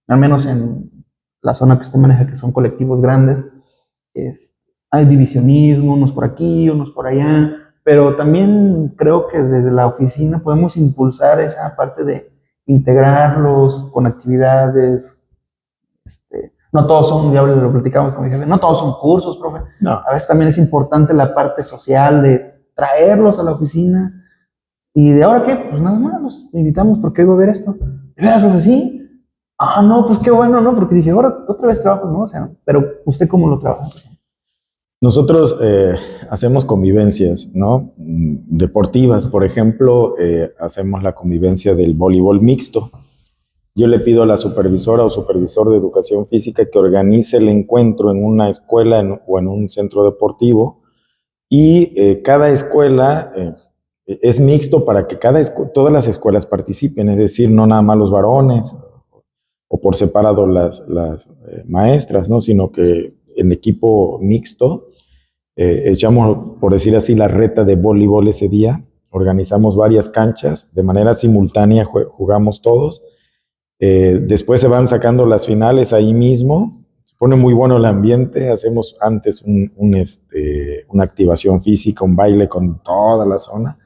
al menos en la zona que usted maneja, que son colectivos grandes, hay divisionismo, unos por aquí, unos por allá, pero también creo que desde la oficina podemos impulsar esa parte de integrarlos con actividades. No todos son, ya lo platicamos con mi jefe, no todos son cursos, profe. No. A veces también es importante la parte social de traerlos a la oficina. ¿Y de ahora qué? Pues nada más, los invitamos porque hoy va a ver esto. ¿De veras, profe? Sí. Ah, no, pues qué bueno, ¿no? Porque dije, ahora otra vez trabajo, ¿no? O sea, pero ¿usted cómo lo trabaja? Nosotros hacemos convivencias, ¿no? Deportivas, por ejemplo, hacemos la convivencia del voleibol mixto. Yo le pido a la supervisora o supervisor de educación física que organice el encuentro en una escuela o en un centro deportivo y cada escuela es mixto para que todas las escuelas participen, es decir, no nada más los varones o por separado las maestras, ¿no? Sino que en equipo mixto echamos, por decir así, la reta de voleibol ese día, organizamos varias canchas, de manera simultánea jugamos todos, después se van sacando las finales ahí mismo, se pone muy bueno el ambiente, hacemos antes una activación física, un baile con toda la zona,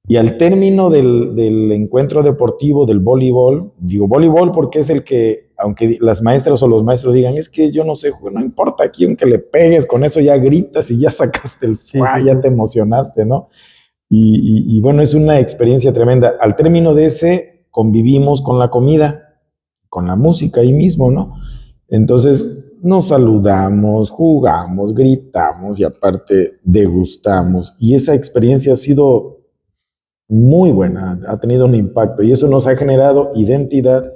y al término del encuentro deportivo del voleibol, digo voleibol porque es el que, aunque las maestras o los maestros digan, es que yo no sé, no importa aquí, aunque le pegues, con eso ya gritas y ya sacaste ya te emocionaste, ¿no? Y bueno, es una experiencia tremenda. Al término de ese, convivimos con la comida, con la música ahí mismo, ¿no? Entonces nos saludamos, jugamos, gritamos y aparte degustamos. Y esa experiencia ha sido muy buena, ha tenido un impacto y eso nos ha generado identidad,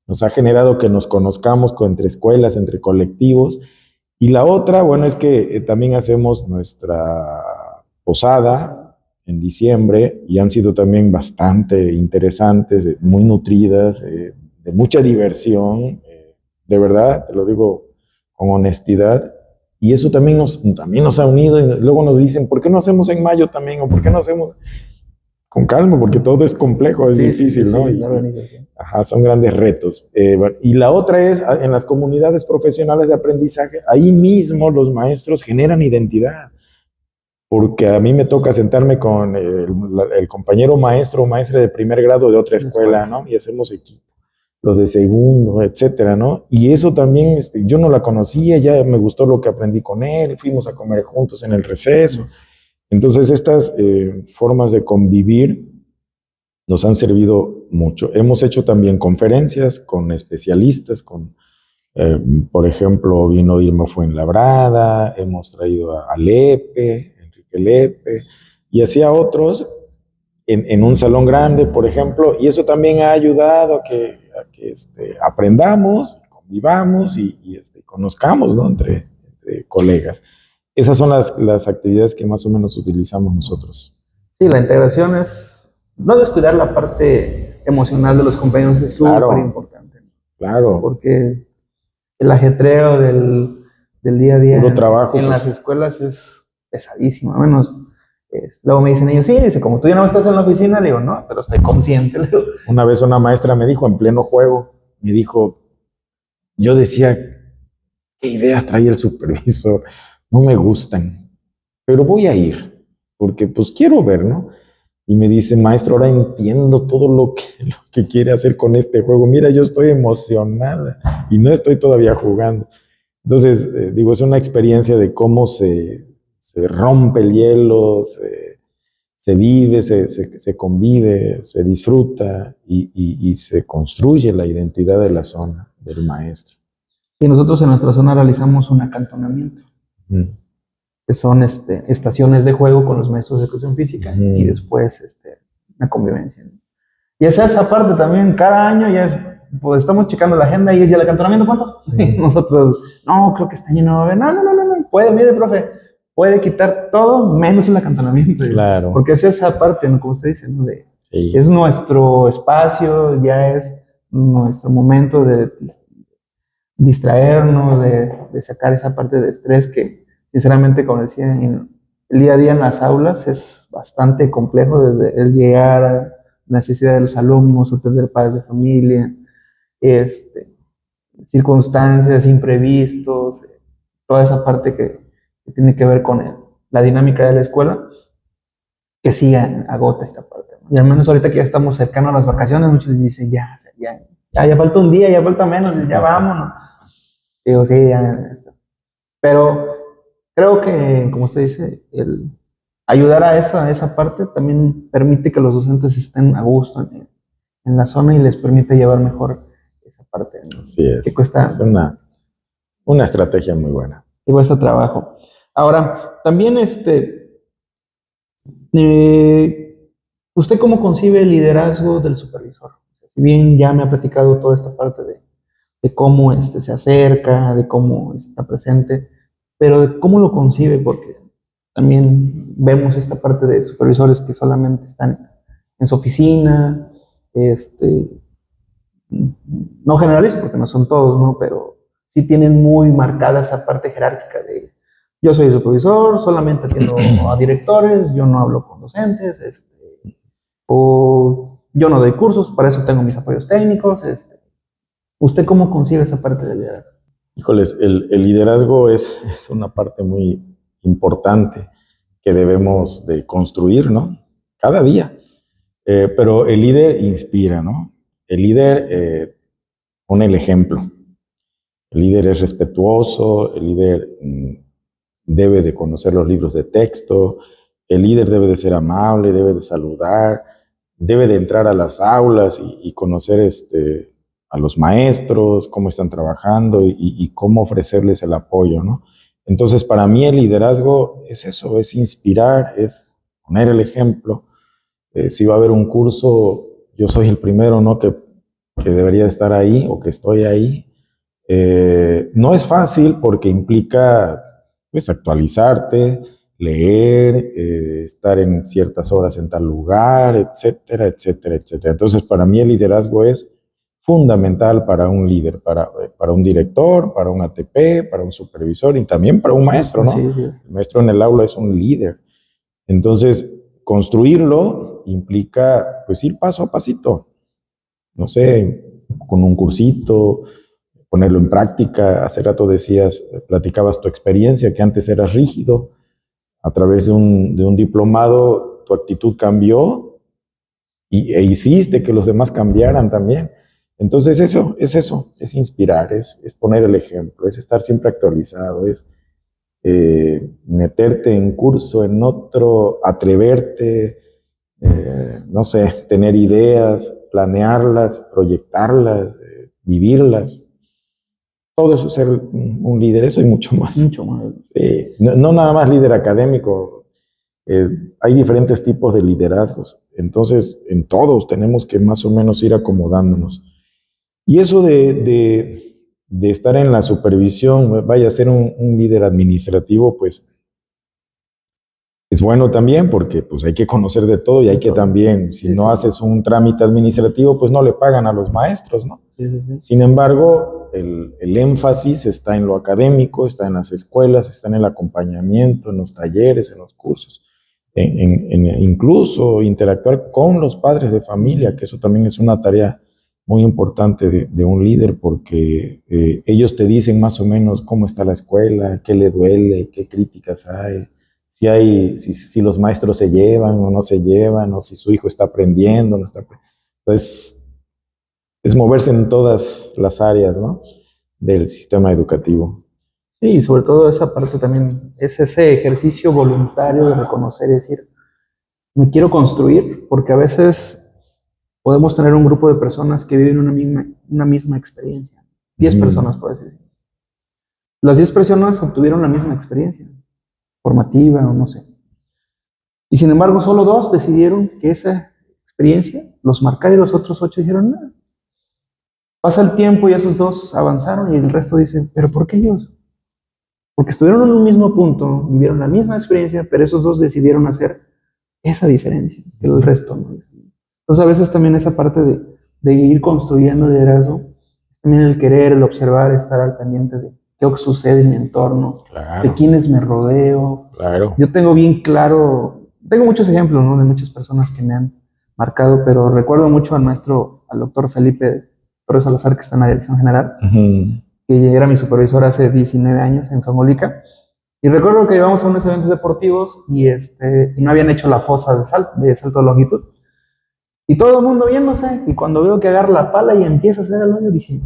nos ha generado que nos conozcamos entre escuelas, entre colectivos. Y la otra, bueno, es que también hacemos nuestra posada en diciembre y han sido también bastante interesantes, muy nutridas, de mucha diversión, de verdad, te lo digo con honestidad. Y eso también nos ha unido y luego nos dicen, ¿por qué no hacemos en mayo también? ¿O por qué no hacemos con calma? Porque todo es complejo, es difícil, ¿no? La organización. Ajá, son grandes retos. Y la otra es, en las comunidades profesionales de aprendizaje, ahí mismo los maestros generan identidad. Porque a mí me toca sentarme con el compañero maestro o maestra de primer grado de otra escuela, ¿no? Y hacemos equipo, los de segundo, etcétera, ¿no? Y eso también, yo no la conocía, ya me gustó lo que aprendí con él, fuimos a comer juntos en el receso. Entonces, estas formas de convivir nos han servido mucho. Hemos hecho también conferencias con especialistas, por ejemplo, vino Irma Fuenlabrada, hemos traído a Lepe, Enrique Lepe, y así a otros en un salón grande, por ejemplo, y eso también ha ayudado a que aprendamos, convivamos y conozcamos, ¿no? entre colegas. Esas son las actividades que más o menos utilizamos nosotros. Sí, la integración es no descuidar la parte emocional de los compañeros, es súper importante. Claro. Porque el ajetreo del día a día puro trabajo, en las escuelas es pesadísimo. A menos, luego me dicen ellos, sí, dice, como tú ya no estás en la oficina, digo, no, pero estoy consciente. Una vez una maestra me dijo, en pleno juego, me dijo, yo decía, ¿qué ideas trae el supervisor? No me gustan, pero voy a ir, porque pues quiero ver, ¿no? Y me dice, maestro, ahora entiendo todo lo que quiere hacer con este juego. Mira, yo estoy emocionada y no estoy todavía jugando. Entonces, digo, es una experiencia de cómo se rompe el hielo, se vive, se convive, se disfruta y se construye la identidad de la zona, del maestro. Y nosotros en nuestra zona realizamos un acantonamiento, que son estaciones de juego con los maestros de educación física y después una convivencia. Y esa parte también, cada año ya es, pues estamos checando la agenda y es ya el acantonamiento, ¿cuánto? Nosotros, no, creo que este año no va a haber, no, puede, mire, profe, puede quitar todo menos el acantonamiento. Claro. Porque es esa parte, ¿no? Como usted dice, ¿no? Es nuestro espacio, ya es nuestro momento de distraernos, de sacar esa parte de estrés que, sinceramente, como decía, el día a día en las aulas es bastante complejo, desde el llegar a la necesidad de los alumnos, atender padres de familia, circunstancias, imprevistos, toda esa parte que tiene que ver con la dinámica de la escuela, que sí agota esta parte. Y al menos ahorita que ya estamos cercanos a las vacaciones, muchos dicen, ya falta un día, ya falta menos, ya vámonos. Digo, sí, ya. Pero creo que, como usted dice, el ayudar a esa parte también permite que los docentes estén a gusto en la zona y les permite llevar mejor esa parte, ¿no? Así es. Que cuesta, es una estrategia muy buena. Que cuesta trabajo. Ahora, también ¿usted cómo concibe el liderazgo del supervisor? Si bien ya me ha platicado toda esta parte de cómo se acerca, de cómo está presente, pero de cómo lo concibe, porque también vemos esta parte de supervisores que solamente están en su oficina, no generalizo porque no son todos, ¿no? Pero sí tienen muy marcada esa parte jerárquica de yo soy el supervisor, solamente atiendo a directores, yo no hablo con docentes, o yo no doy cursos, para eso tengo mis apoyos técnicos. ¿Usted cómo concibe esa parte del liderazgo? Híjoles, el liderazgo es una parte muy importante que debemos de construir, ¿no? Cada día. Pero el líder inspira, ¿no? El líder pone el ejemplo. El líder es respetuoso, el líder debe de conocer los libros de texto, el líder debe de ser amable, debe de saludar, debe de entrar a las aulas y conocer a los maestros, cómo están trabajando y cómo ofrecerles el apoyo, ¿no? Entonces, para mí el liderazgo es eso, es inspirar, es poner el ejemplo. Si va a haber un curso, yo soy el primero, ¿no? que debería estar ahí o que estoy ahí. No es fácil porque implica, pues, actualizarte, leer, estar en ciertas horas en tal lugar, etcétera, etcétera, etcétera. Entonces, para mí el liderazgo es fundamental para un líder, para un director, para un ATP, para un supervisor y también para un maestro, ¿no? Sí. El maestro en el aula es un líder. Entonces, construirlo implica, pues, ir paso a pasito. No sé, con un cursito, ponerlo en práctica. Hace rato decías, platicabas tu experiencia, que antes eras rígido. A través de un diplomado, tu actitud cambió e hiciste que los demás cambiaran también. Entonces eso, es inspirar, es poner el ejemplo, es estar siempre actualizado, es meterte en curso, en otro, atreverte, no sé, tener ideas, planearlas, proyectarlas, vivirlas. Todo eso es ser un líder, eso y mucho más. Mucho más. No nada más líder académico, hay diferentes tipos de liderazgos. Entonces, en todos tenemos que más o menos ir acomodándonos. Y eso de estar en la supervisión, vaya a ser un líder administrativo, pues es bueno también porque pues hay que conocer de todo y hay que también, si no haces un trámite administrativo, pues no le pagan a los maestros, ¿no? Sí. Sin embargo, el énfasis está en lo académico, está en las escuelas, está en el acompañamiento, en los talleres, en los cursos, incluso interactuar con los padres de familia, que eso también es una tarea muy importante de un líder, porque ellos te dicen más o menos cómo está la escuela, qué le duele, qué críticas hay, si los maestros se llevan o no se llevan, o si su hijo está aprendiendo o no está aprendiendo. Entonces, es moverse en todas las áreas, ¿no?, del sistema educativo. Sí, y sobre todo esa parte también es ese ejercicio voluntario de reconocer y decir, me quiero construir, porque a veces podemos tener un grupo de personas que viven una misma experiencia. 10 personas, por así decirlo. Las 10 personas obtuvieron la misma experiencia, formativa o no sé. Y sin embargo, solo 2 decidieron que esa experiencia los marcara y los otros 8 dijeron nada. Pasa el tiempo y esos 2 avanzaron y el resto dicen, ¿pero por qué ellos? Porque estuvieron en un mismo punto, vivieron la misma experiencia, pero esos 2 decidieron hacer esa diferencia que el resto no. Entonces a veces también esa parte de ir construyendo liderazgo, también el querer, el observar, estar al pendiente de qué sucede en mi entorno, Claro. de quiénes me rodeo. Claro. Yo tengo bien claro, tengo muchos ejemplos, ¿no?, de muchas personas que me han marcado, pero recuerdo mucho al maestro, al doctor Felipe Torres Salazar, que está en la dirección general, que era mi supervisor hace 19 años en Zongolica. Y recuerdo que íbamos a unos eventos deportivos y no habían hecho la fosa de salto de longitud. Y todo el mundo viéndose, y cuando veo que agarra la pala y empieza a hacer el hoyo, dije,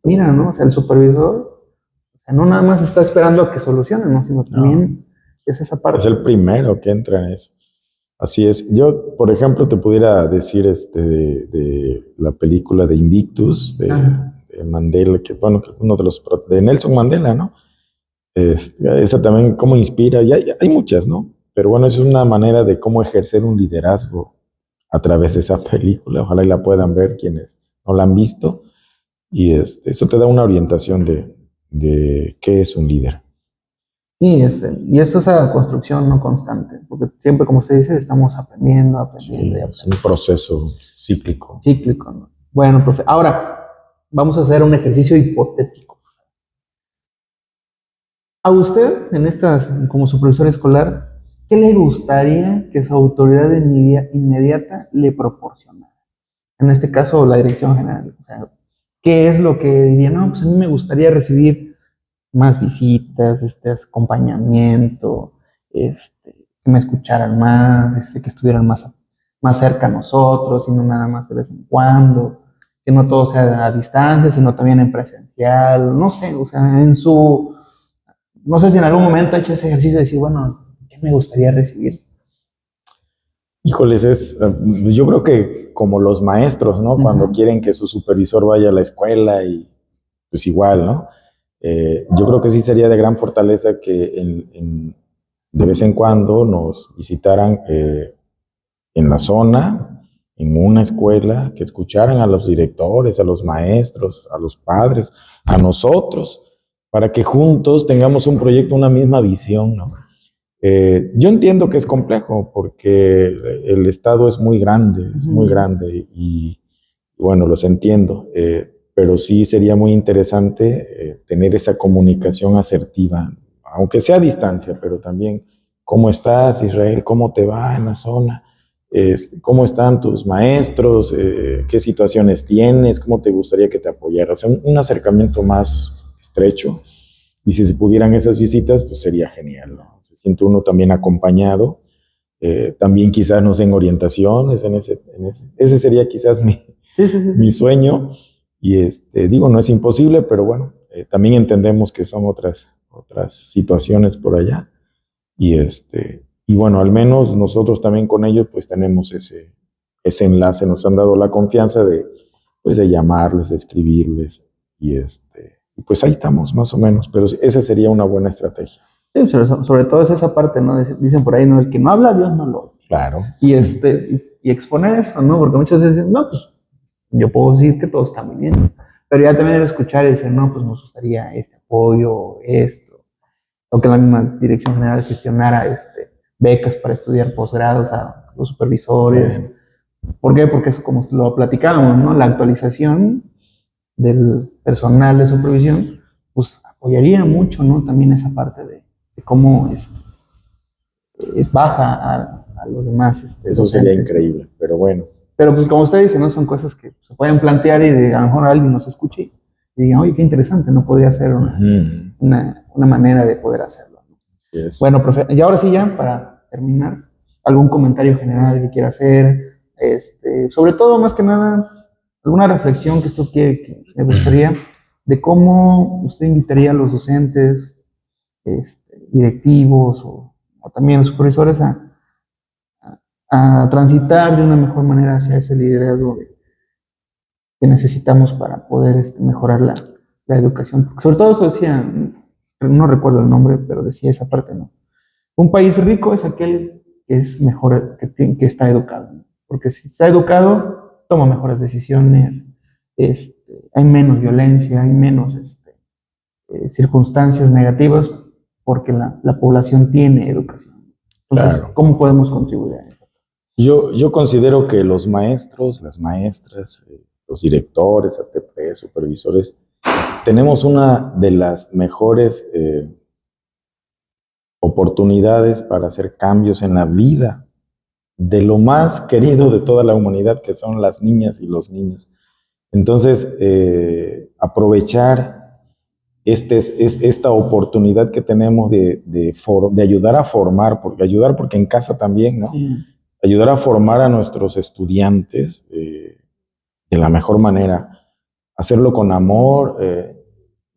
mira, ¿no? O sea, el supervisor, o sea, no nada más está esperando a que solucionen, ¿no?, sino también es esa parte. Es el primero que entra en eso. Así es. Yo, por ejemplo, te pudiera decir de la película de Invictus, de Mandela, que bueno, que uno de los, de Nelson Mandela, ¿no? Esa también cómo inspira, y hay muchas, ¿no? Pero bueno, es una manera de cómo ejercer un liderazgo a través de esa película. Ojalá y la puedan ver quienes no la han visto. Y eso te da una orientación de qué es un líder. Sí, y esto es esa construcción no constante, porque siempre, como usted dice, estamos aprendiendo. Sí, es un proceso cíclico. Cíclico, ¿no? Bueno, profe, ahora vamos a hacer un ejercicio hipotético. A usted, como supervisor escolar, ¿qué le gustaría que su autoridad inmediata le proporcionara? En este caso, la dirección general. O sea, ¿qué es lo que diría? No, pues a mí me gustaría recibir más visitas, acompañamiento, que me escucharan más, que estuvieran más cerca a nosotros y no nada más de vez en cuando, que no todo sea a distancia, sino también en presencial, no sé, o sea, no sé si en algún momento ha hecho ese ejercicio de decir, bueno, ¿qué me gustaría recibir? Híjoles, yo creo que como los maestros, ¿no? Cuando quieren que su supervisor vaya a la escuela y pues igual, ¿no? Yo creo que sí sería de gran fortaleza que de vez en cuando nos visitaran en la zona, en una escuela, que escucharan a los directores, a los maestros, a los padres, a nosotros, para que juntos tengamos un proyecto, una misma visión, ¿no? Yo entiendo que es complejo porque el Estado es muy grande y bueno, los entiendo, pero sí sería muy interesante tener esa comunicación asertiva, aunque sea a distancia, pero también cómo estás, Israel, cómo te va en la zona, cómo están tus maestros, qué situaciones tienes, cómo te gustaría que te apoyara, o sea, un acercamiento más estrecho. Y si se pudieran esas visitas, pues sería genial, ¿no? Se siente uno también acompañado, también quizás, no sé, en orientaciones, ese sería quizás mi sueño. Y digo, no es imposible, pero bueno, también entendemos que son otras situaciones por allá. Y bueno, al menos nosotros también con ellos pues tenemos ese enlace, nos han dado la confianza pues, de llamarles, de escribirles y pues ahí estamos más o menos, pero esa sería una buena estrategia. Sí, sobre todo es esa parte, ¿no? Dicen por ahí, ¿no? El que no habla, Dios no lo oye. Claro. Y exponer eso, ¿no? Porque muchas veces dicen, no, pues yo puedo decir que todo está muy bien, pero ya también el escuchar y decir, no, pues nos gustaría este apoyo, esto, o que la misma dirección general gestionara becas para estudiar posgrados a los supervisores. ¿Por qué? Porque eso, como lo platicábamos, ¿no? La actualización del personal de supervisión, pues apoyaría mucho, ¿no? También esa parte de cómo es baja a los demás eso docentes, sería increíble, pero bueno. Pero pues como usted dice, ¿no? Son cosas que se pueden plantear y a lo mejor alguien nos escuche y diga, oye, qué interesante, no podría ser una manera de poder hacerlo. Yes. Bueno, profe, y ahora sí ya, para terminar, algún comentario general que quiera hacer, sobre todo, más que nada, alguna reflexión que usted quiere, que me gustaría, de cómo usted invitaría a los docentes, directivos o también los supervisores a transitar de una mejor manera hacia ese liderazgo que necesitamos para poder mejorar la educación. Porque sobre todo eso decía, no recuerdo el nombre, pero decía esa parte, ¿no? Un país rico es aquel que es mejor, que está educado, ¿no? Porque si está educado, toma mejores decisiones, hay menos violencia, hay menos circunstancias negativas porque la población tiene educación. Entonces, claro. ¿cómo podemos contribuir a eso? Yo considero que los maestros, las maestras, los directores, ATP, supervisores, tenemos una de las mejores oportunidades para hacer cambios en la vida de lo más querido de toda la humanidad, que son las niñas y los niños. Entonces, aprovechar esta oportunidad que tenemos de ayudar a formar, porque en casa también, ¿no? Ayudar a formar a nuestros estudiantes de la mejor manera, hacerlo con amor.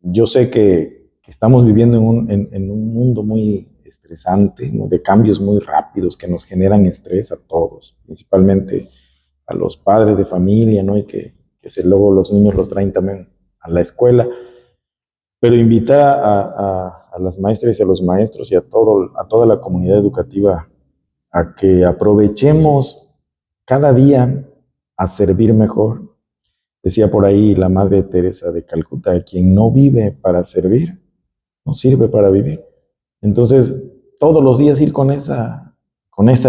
Yo sé que estamos viviendo en un mundo muy estresante, ¿no? De cambios muy rápidos que nos generan estrés a todos, principalmente a los padres de familia, ¿no? Y que luego los niños los traen también a la escuela. Pero invitar a las maestras y a los maestros y a toda la comunidad educativa a que aprovechemos cada día a servir mejor. Decía por ahí la Madre Teresa de Calcuta, quien no vive para servir, no sirve para vivir. Entonces, todos los días ir con esa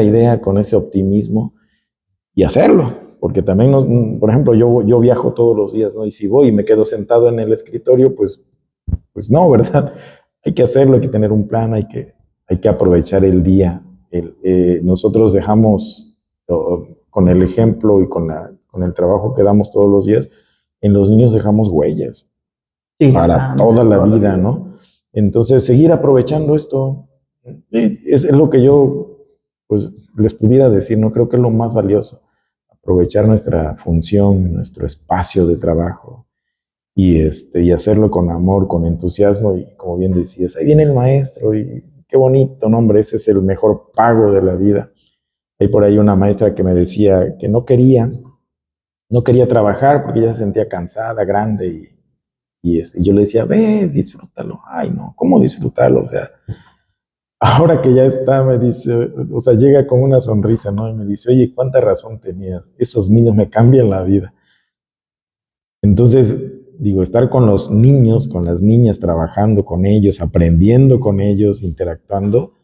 idea, con ese optimismo y hacerlo. Porque también, por ejemplo, yo viajo todos los días, ¿no? Y si voy y me quedo sentado en el escritorio, pues no, ¿verdad? Hay que hacerlo, hay que tener un plan, hay que aprovechar el día. Nosotros dejamos, con el ejemplo y con el trabajo que damos todos los días, en los niños dejamos huellas para toda la vida, ¿no? Entonces, seguir aprovechando esto es lo que yo pues, les pudiera decir, ¿no? Creo que es lo más valioso, aprovechar nuestra función, nuestro espacio de trabajo y hacerlo con amor, con entusiasmo y como bien decías, ahí viene el maestro y qué bonito, ¿no, hombre? Ese es el mejor pago de la vida. Hay por ahí una maestra que me decía que no quería trabajar porque ella se sentía cansada, grande y yo le decía, ve, disfrútalo. Ay, no, ¿cómo disfrutarlo? O sea, ahora que ya está, me dice, o sea, llega con una sonrisa, ¿no? Y me dice, oye, ¿cuánta razón tenías? Esos niños me cambian la vida. Entonces, digo, estar con los niños, con las niñas, trabajando con ellos, aprendiendo con ellos, interactuando,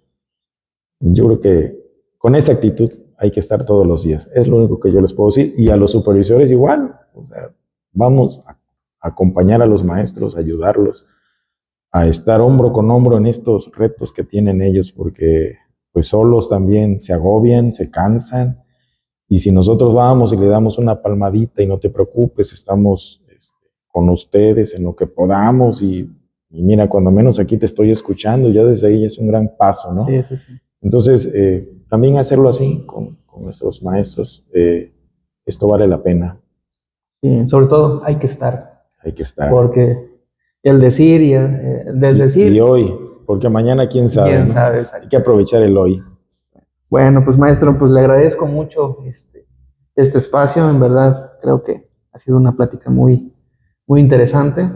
Yo creo que con esa actitud hay que estar todos los días. Es lo único que yo les puedo decir. Y a los supervisores igual. O sea, vamos a acompañar a los maestros, ayudarlos a estar hombro con hombro en estos retos que tienen ellos, porque pues solos también se agobian, se cansan. Y si nosotros vamos y le damos una palmadita y no te preocupes, estamos con ustedes en lo que podamos y mira, cuando menos aquí te estoy escuchando, ya desde ahí es un gran paso, ¿no? Sí, sí, sí. Entonces, también hacerlo así con nuestros maestros, esto vale la pena. Sí, sobre todo hay que estar. Hay que estar. Porque el decir del decir. Y hoy, porque mañana quién sabe, Quién ¿no? sabe, Hay que aprovechar el hoy. Bueno, pues maestro, pues le agradezco mucho este espacio. En verdad, creo que ha sido una plática muy, muy interesante.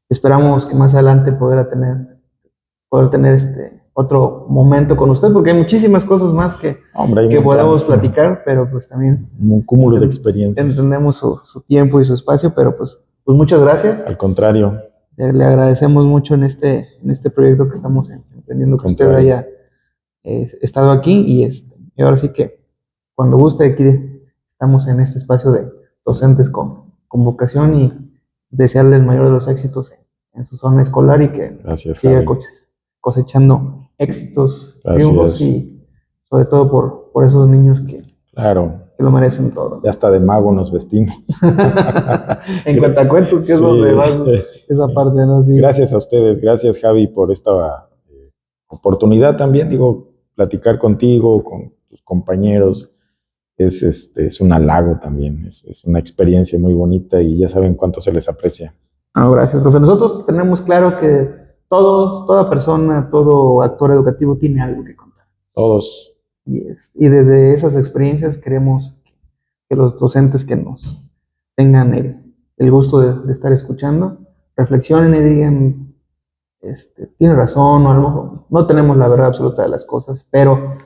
Esperamos que más adelante poder tener otro momento con usted, porque hay muchísimas cosas más que podemos platicar, pero pues también un cúmulo de experiencias. Entendemos su tiempo y su espacio, pero pues muchas gracias. Al contrario. Le agradecemos mucho en este proyecto que estamos emprendiendo, que usted haya estado aquí y ahora sí que cuando guste aquí estamos en este espacio de docentes con vocación y desearle el mayor de los éxitos en su zona escolar y que siga cosechando éxitos, triunfos y sobre todo por esos niños que lo merecen todo. Ya hasta de mago nos vestimos. En cuentacuentos, que es donde va esa parte, ¿no? Sí. Gracias a ustedes, gracias Javi por esta oportunidad también, digo, platicar contigo, con tus compañeros, es un halago también, es una experiencia muy bonita y ya saben cuánto se les aprecia. Gracias, profe. Nosotros tenemos claro que toda persona, todo actor educativo tiene algo que contar. Todos. Y desde esas experiencias queremos que los docentes que nos tengan el gusto de estar escuchando, reflexionen y digan, tiene razón, o a lo mejor no tenemos la verdad absoluta de las cosas, pero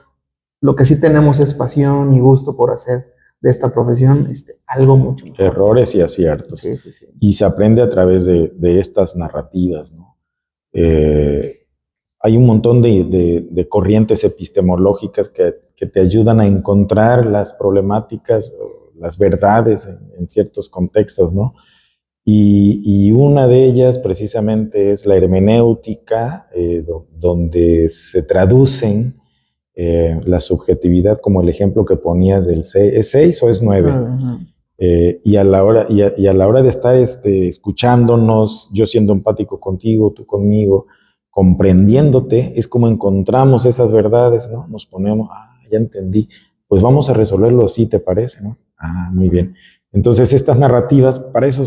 lo que sí tenemos es pasión y gusto por hacer de esta profesión algo mucho mejor. Errores y aciertos. Sí, sí, sí. Y se aprende a través de estas narrativas, ¿no? Hay un montón de corrientes epistemológicas que te ayudan a encontrar las problemáticas, las verdades en ciertos contextos, ¿no? Y una de ellas precisamente es la hermenéutica, donde se traducen la subjetividad, como el ejemplo que ponías del 6, ¿es 6 o es 9? Y a la hora de estar escuchándonos, yo siendo empático contigo, tú conmigo, comprendiéndote, es como encontramos esas verdades, ¿no? Nos ponemos, ya entendí, pues vamos a resolverlo así, ¿te parece, no? Muy bien. Entonces estas narrativas, para eso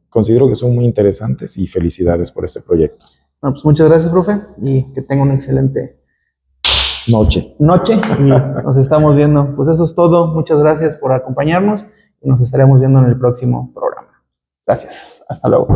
considero que son muy interesantes y felicidades por este proyecto. Bueno, pues muchas gracias, profe, y que tenga una excelente noche. Y nos estamos viendo. Pues eso es todo. Muchas gracias por acompañarnos y nos estaremos viendo en el próximo programa. Gracias. Hasta luego.